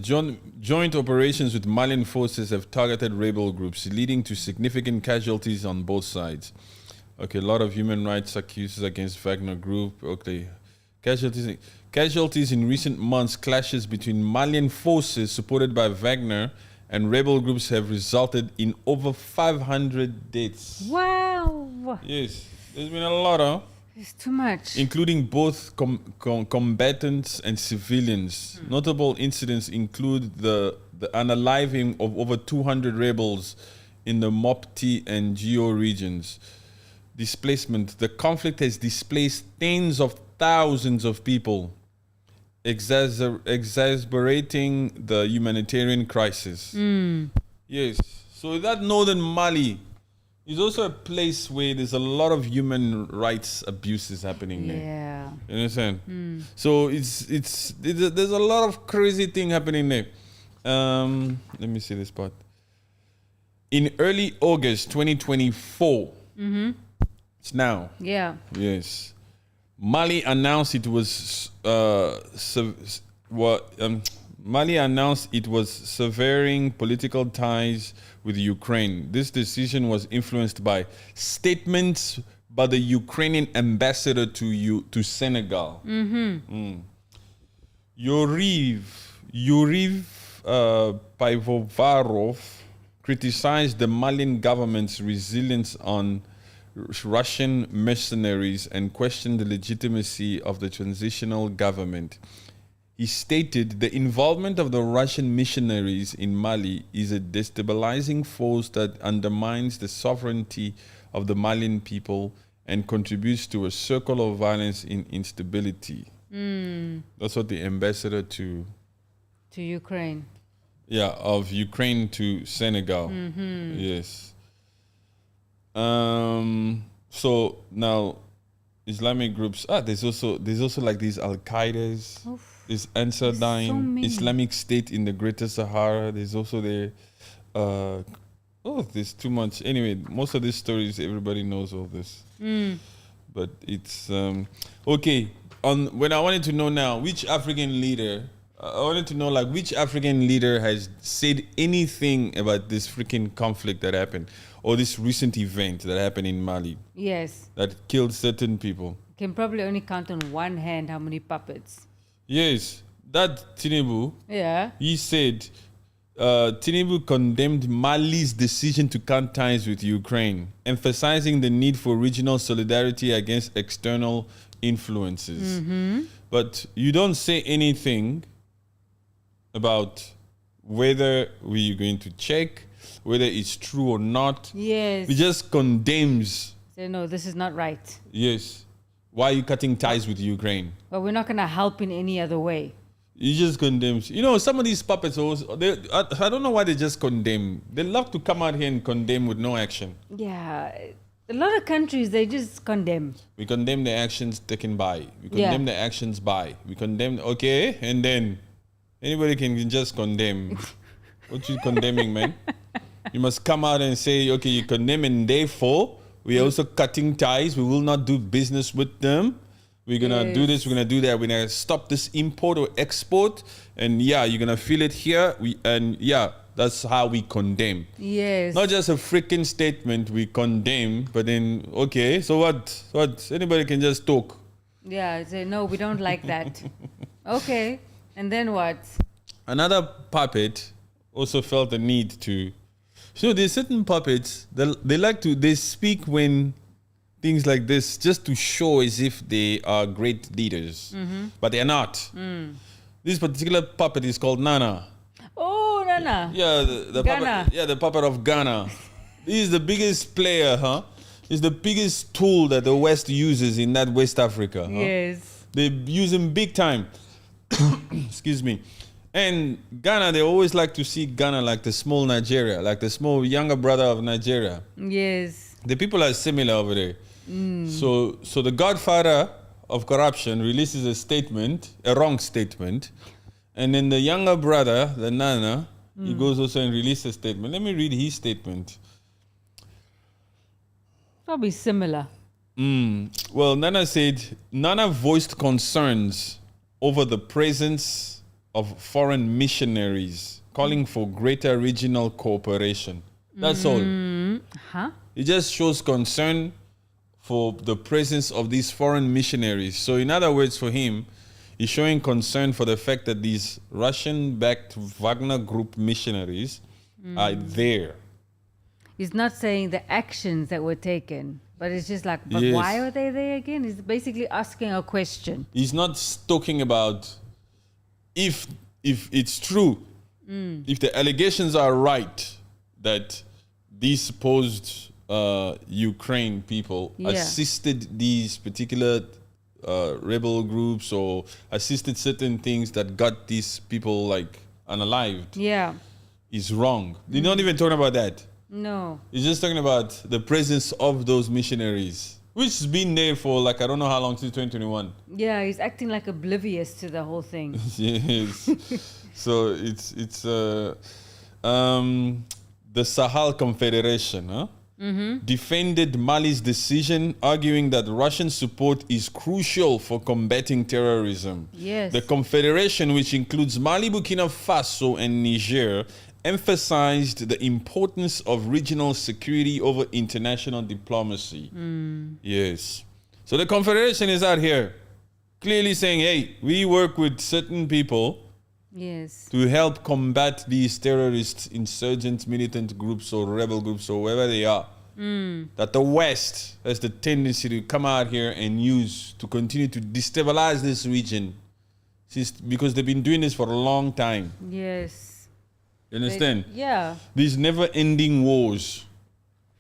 Joint operations with Malian forces have targeted rebel groups, leading to significant casualties on both sides. Okay, a lot of human rights accusations against Wagner Group. Okay, casualties in recent months. Clashes between Malian forces supported by Wagner and rebel groups have resulted in over 500 deaths. Wow! Yes, there's been a lot of. It's too much. Including both combatants and civilians. Notable incidents include the unaliving of over 200 rebels in the Mopti and Geo regions. Displacement. The conflict has displaced tens of thousands of people. exacerbating the humanitarian crisis. Yes. So that northern Mali is also a place where there's a lot of human rights abuses happening there. Yeah. You understand? So there's a lot of crazy thing happening there. Let me see this part. In early August 2024, it's now. Yeah. Yes, Mali announced it was Mali announced it was severing political ties with Ukraine. This decision was influenced by statements by the Ukrainian ambassador to Senegal. Yuriv Pivovarov criticized the Malian government's resilience on Russian mercenaries and questioned the legitimacy of the transitional government. He stated the involvement of the Russian missionaries in Mali is a destabilizing force that undermines the sovereignty of the Malian people and contributes to a circle of violence and instability. That's what the ambassador to Ukraine. Yeah, of Ukraine to Senegal. Yes. So now Islamic groups. There's also like these Al Qaeda's. There's Ansar Dine, Islamic State in the Greater Sahara. There's also the there's too much. Anyway, most of these stories everybody knows all this. But it's okay. When I wanted to know now which African leader. I wanted to know like which African leader has said anything about this freaking conflict that happened or this recent event that happened in Mali. Yes. That killed certain people. Can probably only count on one hand how many puppets. Yes. That Tinubu, Yeah. he said Tinubu condemned Mali's decision to cut ties with Ukraine, emphasizing the need for regional solidarity against external influences. But you don't say anything about whether we're going to check, whether it's true or not. Yes. We just condemns. Say, no, this is not right. Yes. Why are you cutting ties with Ukraine? But we're not going to help in any other way. You just condemns. You know, some of these puppets, I don't know why they just condemn. They love to come out here and condemn with no action. Yeah. A lot of countries, they just condemn. We condemn the actions taken by. We condemn the actions by. We condemn, okay, and then anybody can just condemn. What you condemning, man? You must come out and say, okay, you condemn and therefore we are also cutting ties. We will not do business with them. We're going to do this. We're going to do that. We're going to stop this import or export. And you're going to feel it here. That's how we condemn. Yes. Not just a freaking statement we condemn, but then, okay, so what? Anybody can just talk. Yeah, say, no, we don't like that. Okay. And then what? Another puppet also felt the need to. So there's certain puppets that they speak when things like this just to show as if they are great leaders, but they're not. This particular puppet is called Nana. Oh, Nana. Yeah, the puppet. Yeah, the puppet of Ghana. He's the biggest player, huh? He's the biggest tool that the West uses in that West Africa. Huh? Yes. They use him big time. Excuse me. And Ghana, they always like to see Ghana like the small Nigeria, like the small younger brother of Nigeria. Yes. The people are similar over there. So the godfather of corruption releases a wrong statement. And then the younger brother, the Nana, he goes also and releases a statement. Let me read his statement. Probably similar. Well, Nana voiced concerns over the presence of foreign missionaries, calling for greater regional cooperation. That's all. Huh? It just shows concern for the presence of these foreign missionaries. So in other words, for him, he's showing concern for the fact that these Russian-backed Wagner Group missionaries are there. He's not saying the actions that were taken, but it's just like, but why are they there again? He's basically asking a question. He's not talking about if it's true, if the allegations are right that these supposed Ukraine people assisted these particular rebel groups or assisted certain things that got these people like unalived Yeah. is wrong. You're not even talking about that. No. You're just talking about the presence of those missionaries, which has been there for like I don't know how long, since 2021. Yeah, he's acting like oblivious to the whole thing. Yes. So it's the Sahel Confederation, huh? Defended Mali's decision, arguing that Russian support is crucial for combating terrorism. Yes. The Confederation, which includes Mali, Burkina Faso, and Niger, emphasized the importance of regional security over international diplomacy. Yes. So the Confederation is out here clearly saying, hey, we work with certain people Yes. to help combat these terrorist, insurgent, militant groups or rebel groups or wherever they are. That the West has the tendency to come out here and use to continue to destabilize this region because they've been doing this for a long time. Yes. You understand? Yeah. These never-ending wars.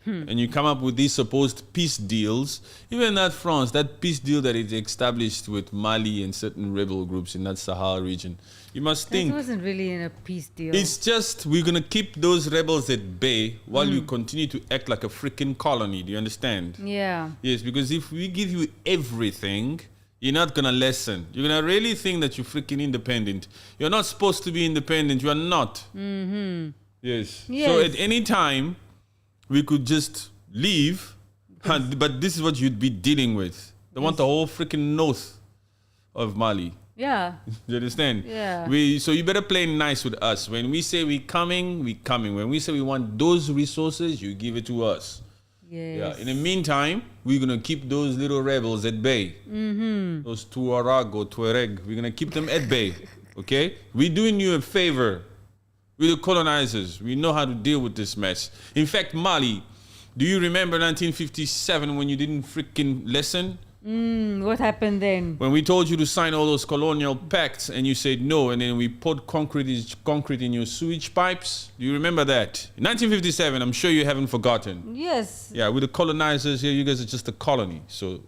And you come up with these supposed peace deals. Even that France, that peace deal that it established with Mali and certain rebel groups in that Sahel region. You must think. It wasn't really in a peace deal. It's just we're going to keep those rebels at bay while you continue to act like a freaking colony. Do you understand? Yeah. Yes, because if we give you everything, you're not going to listen. You're going to really think that you're freaking independent. You're not supposed to be independent. You are not. Yes. So Yes. at any time, we could just leave, but this is what you'd be dealing with. They want the whole freaking north of Mali. Yeah. You understand? Yeah. So you better play nice with us. When we say we coming, we coming. When we say we want those resources, you give it to us. Yes. Yeah. In the meantime, we're gonna keep those little rebels at bay. Those Tuareg or Tuareg, we're gonna keep them at bay. Okay? We're doing you a favor. We're the colonizers. We know how to deal with this mess. In fact, Mali, do you remember 1957 when you didn't freaking listen? What happened then? When we told you to sign all those colonial pacts and you said no, and then we put concrete in your sewage pipes. Do you remember that? In 1957, I'm sure you haven't forgotten. Yes. Yeah, we're the colonizers here. You guys are just a colony. So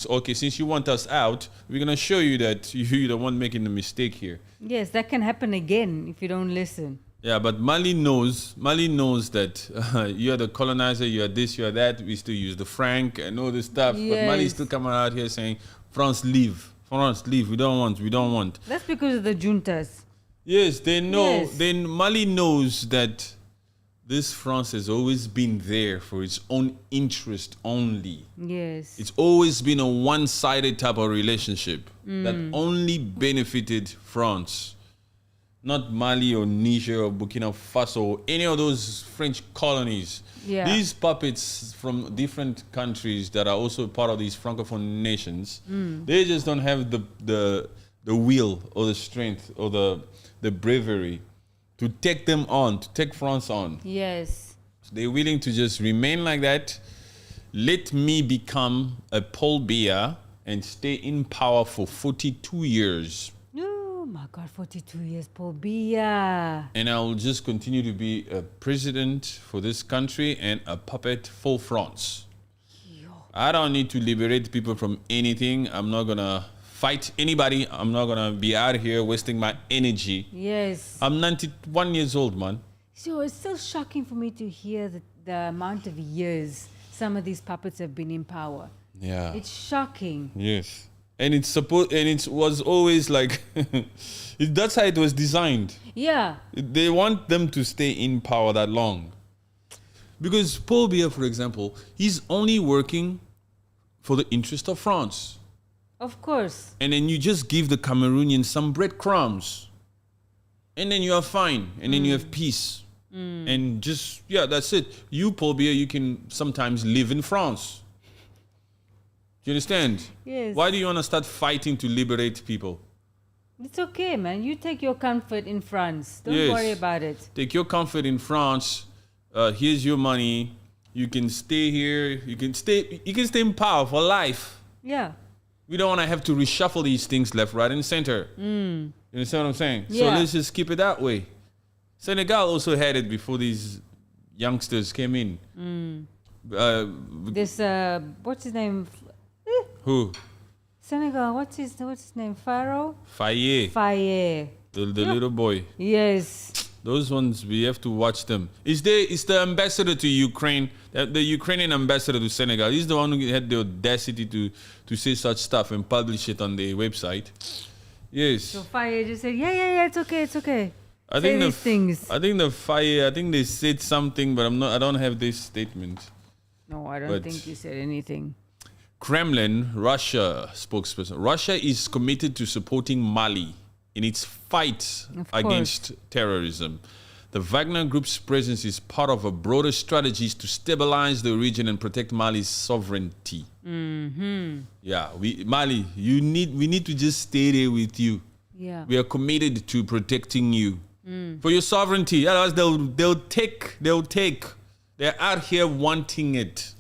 okay, since you want us out, we're going to show you that you're the one making the mistake here. Yes, that can happen again if you don't listen. Yeah, but Mali knows that you're the colonizer, you're this, you're that. We still use the franc and all this stuff. But Mali is still coming out here saying, France, leave. France, leave. We don't want. That's because of the juntas. Yes, they know. Yes. Then Mali knows that this France has always been there for its own interest only. Yes. It's always been a one-sided type of relationship that only benefited France. Not Mali or Niger or Burkina Faso or any of those French colonies. Yeah. These puppets from different countries that are also part of these Francophone nations, they just don't have the will or the strength or the bravery to take them on, to take France on. Yes. So they're willing to just remain like that. Let me become a Paul Biya and stay in power for 42 years. Oh my God, 42 years, Paul Biya. And I'll just continue to be a president for this country and a puppet for France. I don't need to liberate people from anything. I'm not going to fight anybody. I'm not going to be out here wasting my energy. Yes. I'm 91 years old, man. So it's still shocking for me to hear the amount of years some of these puppets have been in power. Yeah. It's shocking. Yes. And it was always like that's how it was designed. Yeah. They want them to stay in power that long. Because Paul Biya, for example, he's only working for the interest of France. Of course. And then you just give the Cameroonians some breadcrumbs. And then you are fine. And then you have peace. And just, yeah, that's it. You, Paul Biya, you can sometimes live in France. Do you understand? Yes. Why do you want to start fighting to liberate people? It's okay, man. You take your comfort in France. Don't Yes. worry about it. Take your comfort in France. Here's your money. You can stay here. You can stay in power for life. Yeah. We don't want to have to reshuffle these things left, right, and center. You understand what I'm saying? So Yeah. let's just keep it that way. Senegal also had it before these youngsters came in. This, what's his name? Who? Senegal. What's his name? Pharaoh. Faye, Faye. the little boy. Yes. Those ones, we have to watch them. Is the ambassador to Ukraine, the Ukrainian ambassador to Senegal? He's the one who had the audacity to say such stuff and publish it on their website. Yes. So Faye just said, yeah, it's okay. I Say think these things. I think they said something, but I don't have this statement. No, I don't But- think he said anything. Kremlin, Russia spokesperson. Russia is committed to supporting Mali in its fight Of against terrorism. The Wagner Group's presence is part of a broader strategy to stabilize the region and protect Mali's sovereignty. Mm-hmm. Yeah, Mali, we need to just stay there with you. Yeah. We are committed to protecting you for your sovereignty. Otherwise, they'll take. They're out here wanting it.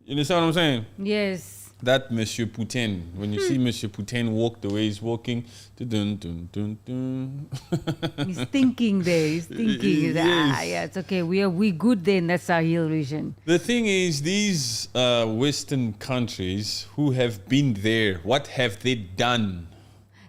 You understand what I'm saying? Yes. That Monsieur Putin, when you see Monsieur Putin walk the way he's walking, dun, dun, dun, dun. He's thinking there. He's thinking. Yes. Yeah, it's okay. We good there in that Sahel region. The thing is, these Western countries who have been there, what have they done?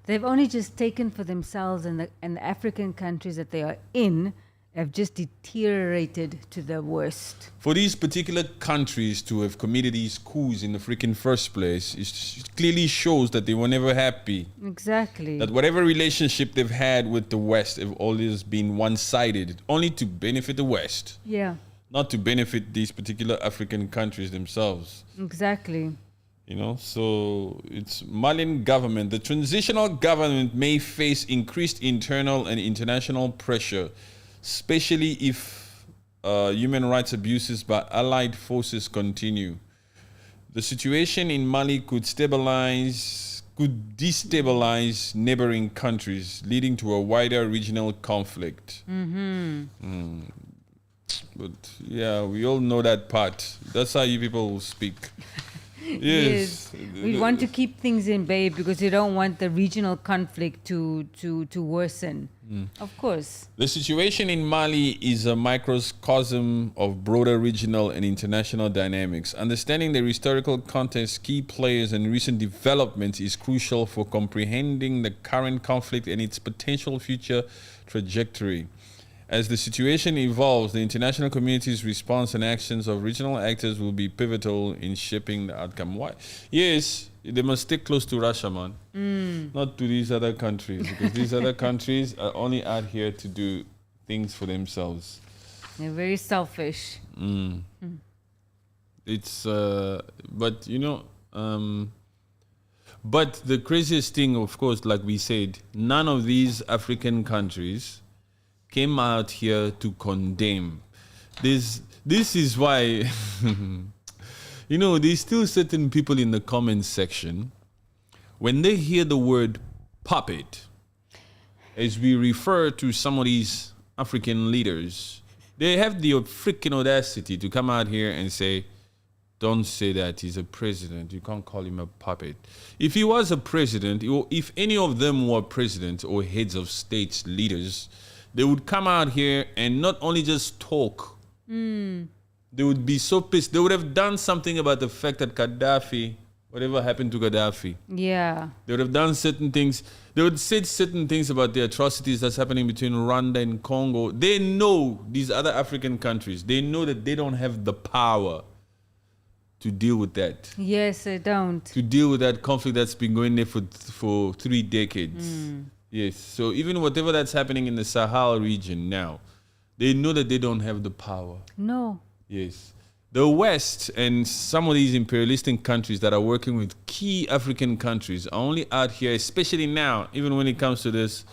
They've only just taken for themselves, and the African countries that they are in have just deteriorated to the worst. For these particular countries to have committed these coups in the freaking first place, it clearly shows that they were never happy. Exactly. That whatever relationship they've had with the West have always been one-sided, only to benefit the West, Yeah. not to benefit these particular African countries themselves. Exactly. You know, so it's Malian government. The transitional government may face increased internal and international pressure, especially if human rights abuses by allied forces continue. The situation in Mali could destabilize neighboring countries, leading to a wider regional conflict. But yeah, we all know that part. That's how you people speak. Yes. We want to keep things in bay because you don't want the regional conflict to worsen. Of course. The situation in Mali is a microcosm of broader regional and international dynamics. Understanding the historical context, key players, and recent developments is crucial for comprehending the current conflict and its potential future trajectory. As the situation evolves, the international community's response and actions of regional actors will be pivotal in shaping the outcome. Why? Yes, they must stick close to Russia, man. Not to these other countries, because these other countries are only out here to do things for themselves. They're very selfish. It's, but you know, but the craziest thing, of course, like we said, none of these African countries came out here to condemn. This is why, you know, there's still certain people in the comments section, when they hear the word puppet, as we refer to some of these African leaders, they have the freaking audacity to come out here and say, don't say that, he's a president. You can't call him a puppet. If he was a president, or if any of them were president or heads of states, leaders, they would come out here and not only just talk. They would be so pissed. They would have done something about the fact that Gaddafi, whatever happened to Gaddafi, Yeah. they would have done certain things. They would say certain things about the atrocities that's happening between Rwanda and Congo. They know, these other African countries, they know that they don't have the power to deal with that. Yes, I don't. To deal with that conflict that's been going there for 3 decades. Yes, so even whatever that's happening in the Sahel region now, they know that they don't have the power. No. Yes. The West and some of these imperialistic countries that are working with key African countries are only out here, especially now, even when it comes to this,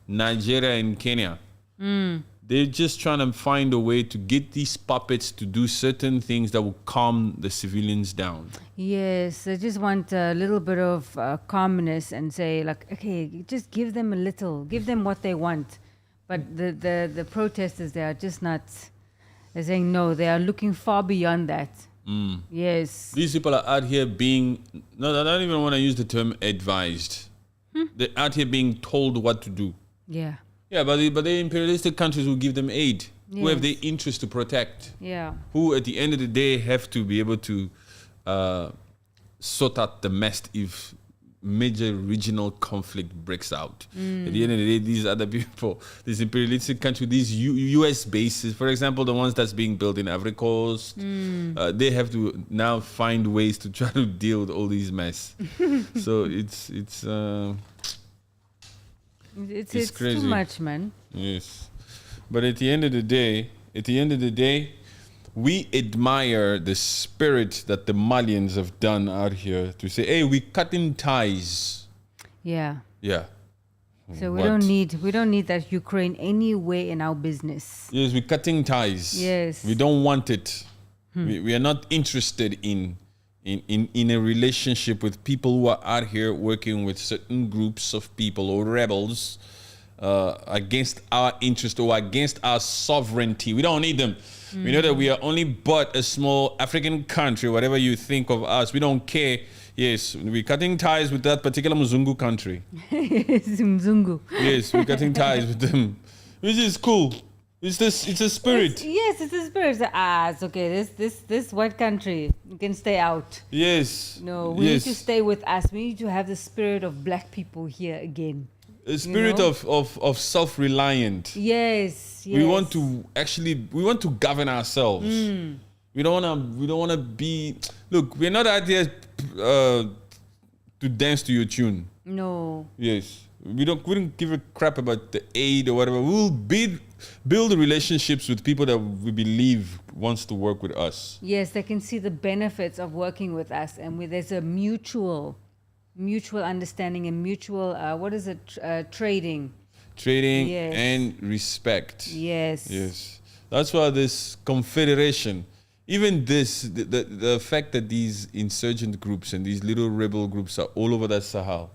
Nigeria and Kenya. They're just trying to find a way to get these puppets to do certain things that will calm the civilians down. Yes, I just want a little bit of calmness and say, like, okay, just give them a little, give them what they want. But the protesters, they are just not, they're saying no, they are looking far beyond that. Yes. These people are out here being, no, I don't even want to use the term advised. They're out here being told what to do. Yeah. Yeah, but the imperialistic countries will give them aid, who have Yes. their interest to protect, Yeah. who at the end of the day have to be able to sort out the mess if major regional conflict breaks out. At the end of the day, these other people, these imperialistic countries, these U.S. bases, for example, the ones that's being built in Ivory Coast, they have to now find ways to try to deal with all these mess. So it's crazy. Too much, man. Yes, but at the end of the day, we admire the spirit that the Malians have done out here to say, hey, we're cutting ties. Yeah. Yeah. So we What? don't need that Ukraine anywhere in our business. Yes, we're cutting ties. Yes. We don't want it. We are not interested in a relationship with people who are out here working with certain groups of people or rebels against our interest or against our sovereignty. We don't need them. We know that we are only but a small African country, whatever you think of us. We don't care. Yes, we're cutting ties with that particular Mzungu country. Mzungu. Yes, we're cutting ties with them, which is cool. It's a spirit. Yes, it's a spirit. It's okay. This white country, you can stay out. Yes. No, we need to stay with us. We need to have the spirit of black people here again. A spirit of self-reliant. Yes. We want to govern ourselves. We don't wanna be. Look, we're not out there to dance to your tune. No. Yes, we don't give a crap about the aid or whatever. We'll build relationships with people that we believe wants to work with us. Yes, they can see the benefits of working with us, and there's a mutual understanding and mutual trading. Yes. And respect. Yes. That's why this confederation, even the fact that these insurgent groups and these little rebel groups are all over the Sahel.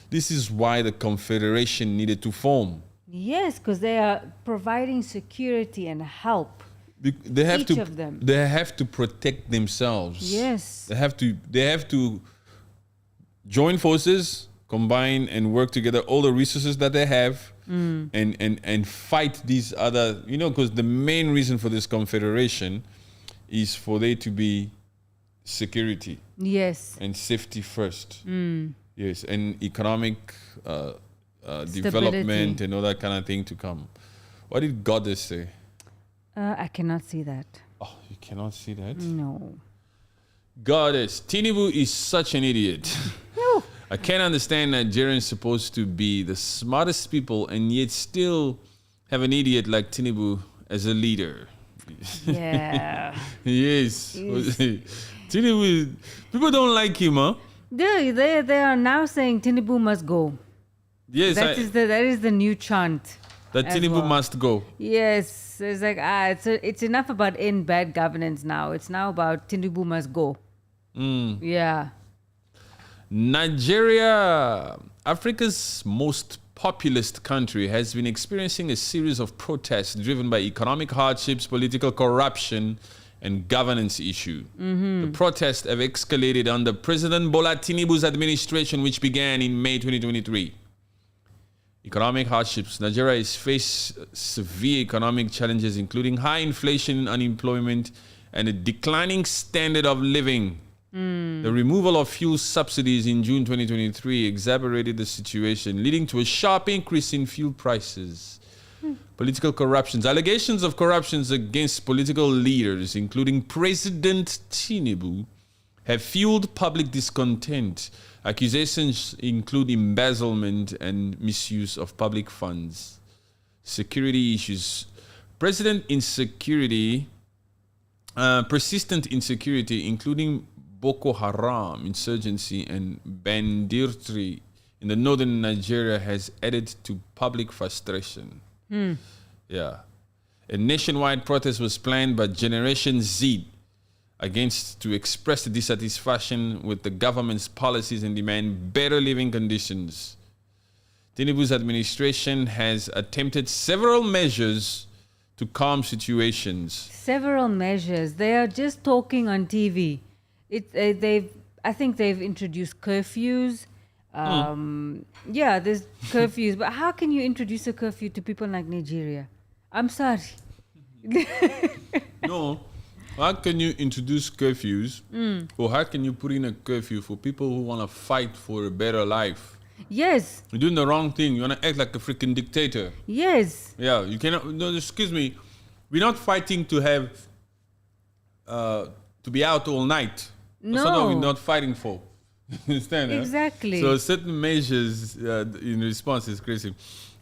This is why the confederation needed to form. Yes, because they are providing security and help. They have Each of them. They have to protect themselves. Yes. They have to join forces, combine and work together all the resources that they have and fight these other, because the main reason for this confederation is for there to be security. Yes. And safety first. Yes, and economic development and all that kind of thing to come. What did Goddess say? I cannot see that. Oh, you cannot see that? No. Goddess, Tinubu is such an idiot. I can't understand Nigerians supposed to be the smartest people and yet still have an idiot like Tinubu as a leader. Yeah. Yes. Tinubu, people don't like him, huh? They are now saying Tinubu must go. Yes. That is the new chant. That Tinubu must go. Yes. It's like, it's enough about bad governance now. It's now about Tinubu must go. Yeah. Nigeria, Africa's most populous country, has been experiencing a series of protests driven by economic hardships, political corruption, and governance issues. The protests have escalated under President Bola Tinubu's administration, which began in May 2023. Economic hardships. Nigeria has faced severe economic challenges, including high inflation, unemployment, and a declining standard of living. The removal of fuel subsidies in June 2023 exacerbated the situation, leading to a sharp increase in fuel prices. Political corruptions. Allegations of corruptions against political leaders, including President Tinubu, have fueled public discontent. Accusations include embezzlement and misuse of public funds. Security issues. Persistent insecurity, including Boko Haram insurgency and banditry in the northern Nigeria, has added to public frustration. Yeah. A nationwide protest was planned by Generation Z to express the dissatisfaction with the government's policies and demand better living conditions. Tinubu's administration has attempted several measures to calm situations. Several measures. They are just talking on TV. I think they've introduced curfews. Yeah, there's curfews. But how can you introduce a curfew to people like Nigeria? I'm sorry. No, How can you introduce curfews, or how can you put in a curfew for people who want to fight for a better life? Yes. You're doing the wrong thing. You want to act like a freaking dictator. Yes. Yeah, you cannot. No, excuse me. We're not fighting to have to be out all night. That's not what we're not fighting for. Understand? Exactly. So certain measures in response is crazy.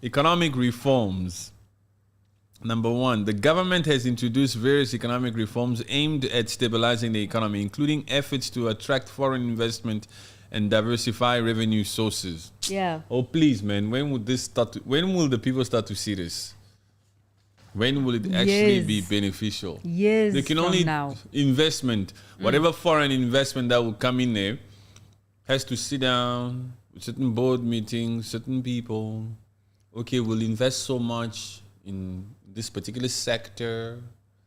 Economic reforms. Number one, the government has introduced various economic reforms aimed at stabilizing the economy, including efforts to attract foreign investment and diversify revenue sources. Yeah. Oh, please, man, when would this start? When will the people start to see this? When will it actually be beneficial? Yes. They can only now. investment, whatever foreign investment that will come in there, has to sit down with certain board meetings, certain people. Okay, we'll invest so much in this particular sector.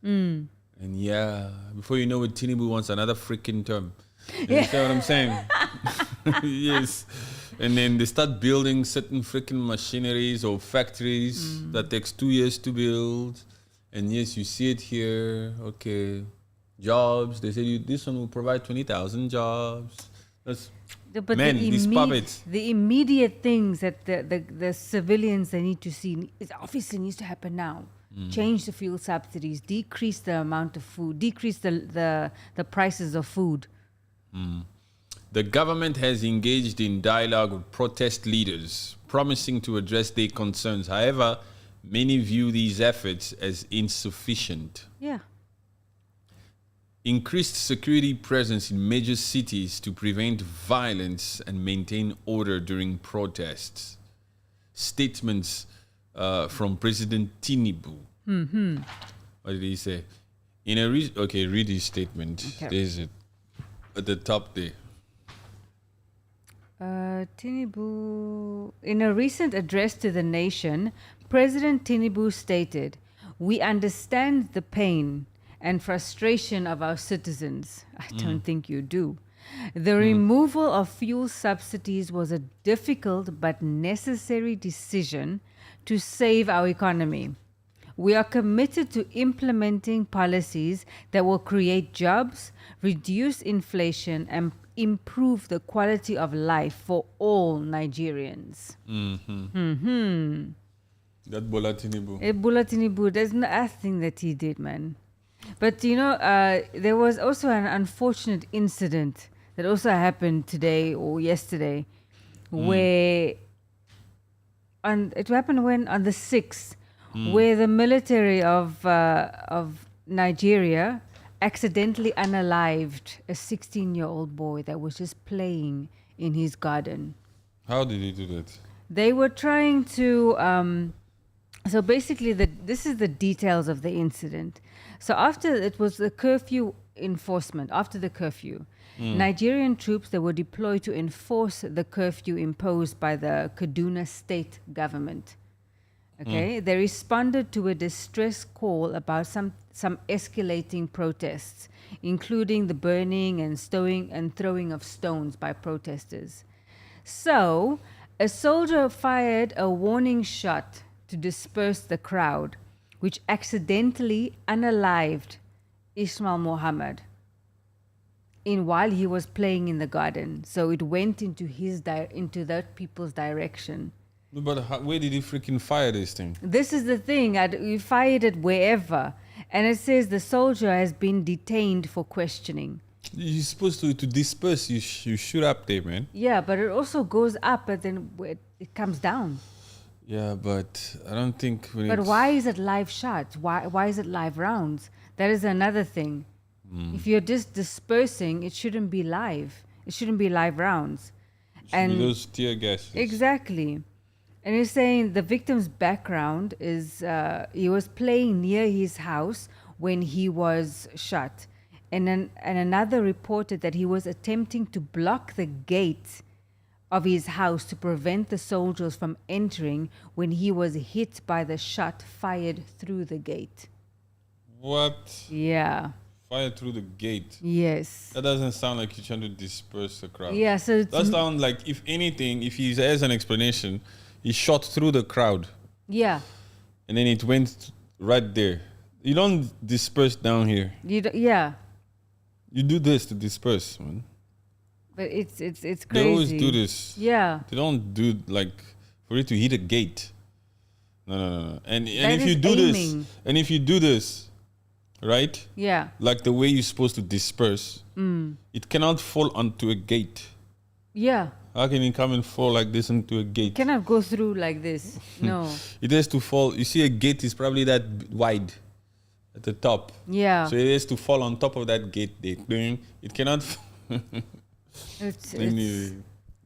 And yeah, before you know it, Tinubu wants another freaking term. You understand what I'm saying? Yes. And then they start building certain freaking machineries or factories that takes 2 years to build. And yes, you see it here. Okay. Jobs. They say this one will provide 20,000 jobs. That's But man, these puppets. The immediate things that the civilians they need to see is obviously needs to happen now. Change the fuel subsidies, decrease the amount of food, decrease the prices of food. The government has engaged in dialogue with protest leaders, promising to address their concerns. However, many view these efforts as insufficient. Yeah. Increased security presence in major cities to prevent violence and maintain order during protests. Statements from President Tinubu. What did he say? In a read his statement. Okay. There's it at the top there. Tinubu, in a recent address to the nation, President Tinubu stated, "We understand the pain and frustration of our citizens." I don't think you do. The removal of fuel subsidies was a difficult but necessary decision to save our economy. We are committed to implementing policies that will create jobs, reduce inflation, and improve the quality of life for all Nigerians. That Bola Tinubu. Bola Tinubu, there's nothing that he did, man. But you know, there was also an unfortunate incident that also happened today or yesterday, where it happened on the 6th, where the military of Nigeria accidentally unalived a 16-year-old boy that was just playing in his garden. How did he do that? They were trying to. So basically, this is the details of the incident. So after it was the curfew enforcement, after the curfew, Nigerian troops that were deployed to enforce the curfew imposed by the Kaduna state government. Okay, they responded to a distress call about some escalating protests, including the burning and throwing of stones by protesters. So, a soldier fired a warning shot to disperse the crowd, which accidentally unalived Ismail Mohammed while he was playing in the garden. So it went into into that people's direction. But where did he freaking fire this thing? This is the thing. We fired it wherever. And it says the soldier has been detained for questioning. You're supposed to disperse. You shoot up there, man. Yeah, but it also goes up and then it comes down. Yeah, but I don't think... But why is it live shots? Why is it live rounds? That is another thing. If you're just dispersing, it shouldn't be live. It shouldn't be live rounds. And those tear gases. Exactly. And he's saying the victim's background is he was playing near his house when he was shot. And another reported that he was attempting to block the gate of his house to prevent the soldiers from entering when he was hit by the shot fired through the gate. What? Yeah. Fired through the gate? Yes. That doesn't sound like you're trying to disperse the crowd. Yeah, so that sounds like, if anything, if he has an explanation, he shot through the crowd. Yeah. And then it went right there. You don't disperse down here. Yeah, You do this to disperse, man. but it's crazy. They always do this. Yeah, They don't do like for it to hit a gate. No. And That if you is do aiming. this, and if you do this, right? yeah. Like the way you're supposed to disperse, it cannot fall onto a gate. Yeah, How can it come and fall like this into a gate? cannot go through like this. No. It has to fall. You see, a gate is probably that wide at the top. Yeah. So it has to fall on top of that gate. It cannot. It's Anyway,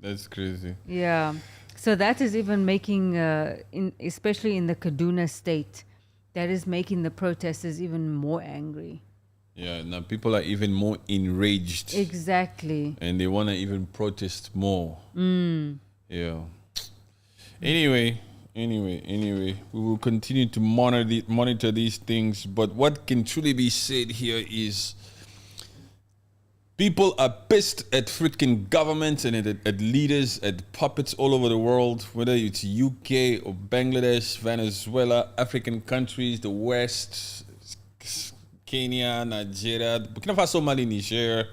that's crazy. yeah. So that is even making, especially in the Kaduna state, that is making the protesters even more angry. Yeah, now people are even more enraged. Exactly. And they want to even protest more. Yeah. Anyway, we will continue to monitor these things. But what can truly be said here is people are pissed at freaking governments and at leaders, at puppets all over the world, whether it's UK or Bangladesh, Venezuela, African countries, the West, Kenya, Nigeria, Burkina Faso, Mali, Niger.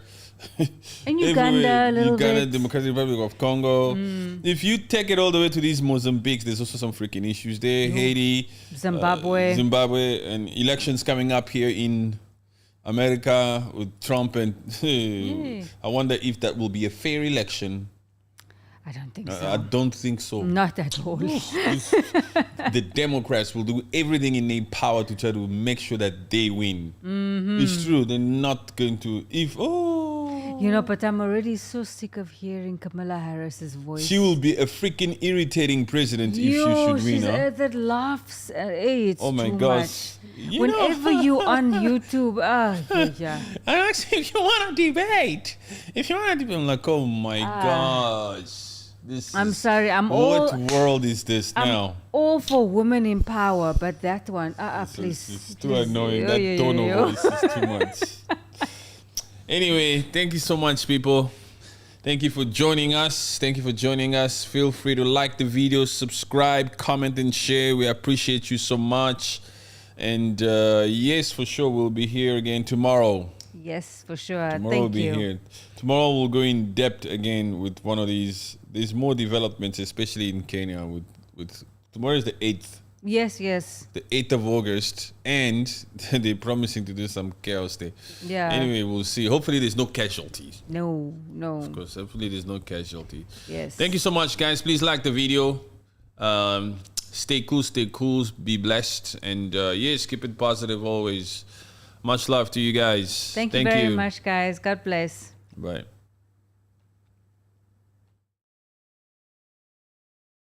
And Uganda, a little Uganda, bit. Democratic Republic of Congo. If you take it all the way to these Mozambique, there's also some freaking issues there. Haiti, Zimbabwe. and elections coming up here in America with Trump, and I wonder if that will be a fair election. I don't think so. I don't think so. Not at all. The Democrats will do everything in their power to try to make sure that they win. It's true. They're not going to. But I'm already so sick of hearing Kamala Harris's voice. She will be a freaking irritating president if she should win. She's Huh? that laughs. It's Oh my too gosh. much. Whenever you on YouTube, yeah. I asked if you want to debate. If you want to debate, I'm like, oh my gosh. I'm sorry. What world is this now? All for women in power, but that one, please. It's too annoying. That tone of voice is too much. Anyway, thank you so much, people. Thank you for joining us. Feel free to like the video, subscribe, comment, and share. We appreciate you so much. And yes, for sure, we'll be here again tomorrow. Yes, for sure. Tomorrow we'll be here. Tomorrow we'll go in depth again with one of these. There's more developments, especially in Kenya. With tomorrow is the 8th. Yes. The 8th of August, and they're promising to do some chaos there. Yeah. Anyway, we'll see. Hopefully, there's no casualties. No. Of course, hopefully there's no casualty. Yes. Thank you so much, guys. Please like the video. Stay cool. Be blessed, and yes, keep it positive always. Much love to you guys. Thank you very much, guys. God bless. Bye.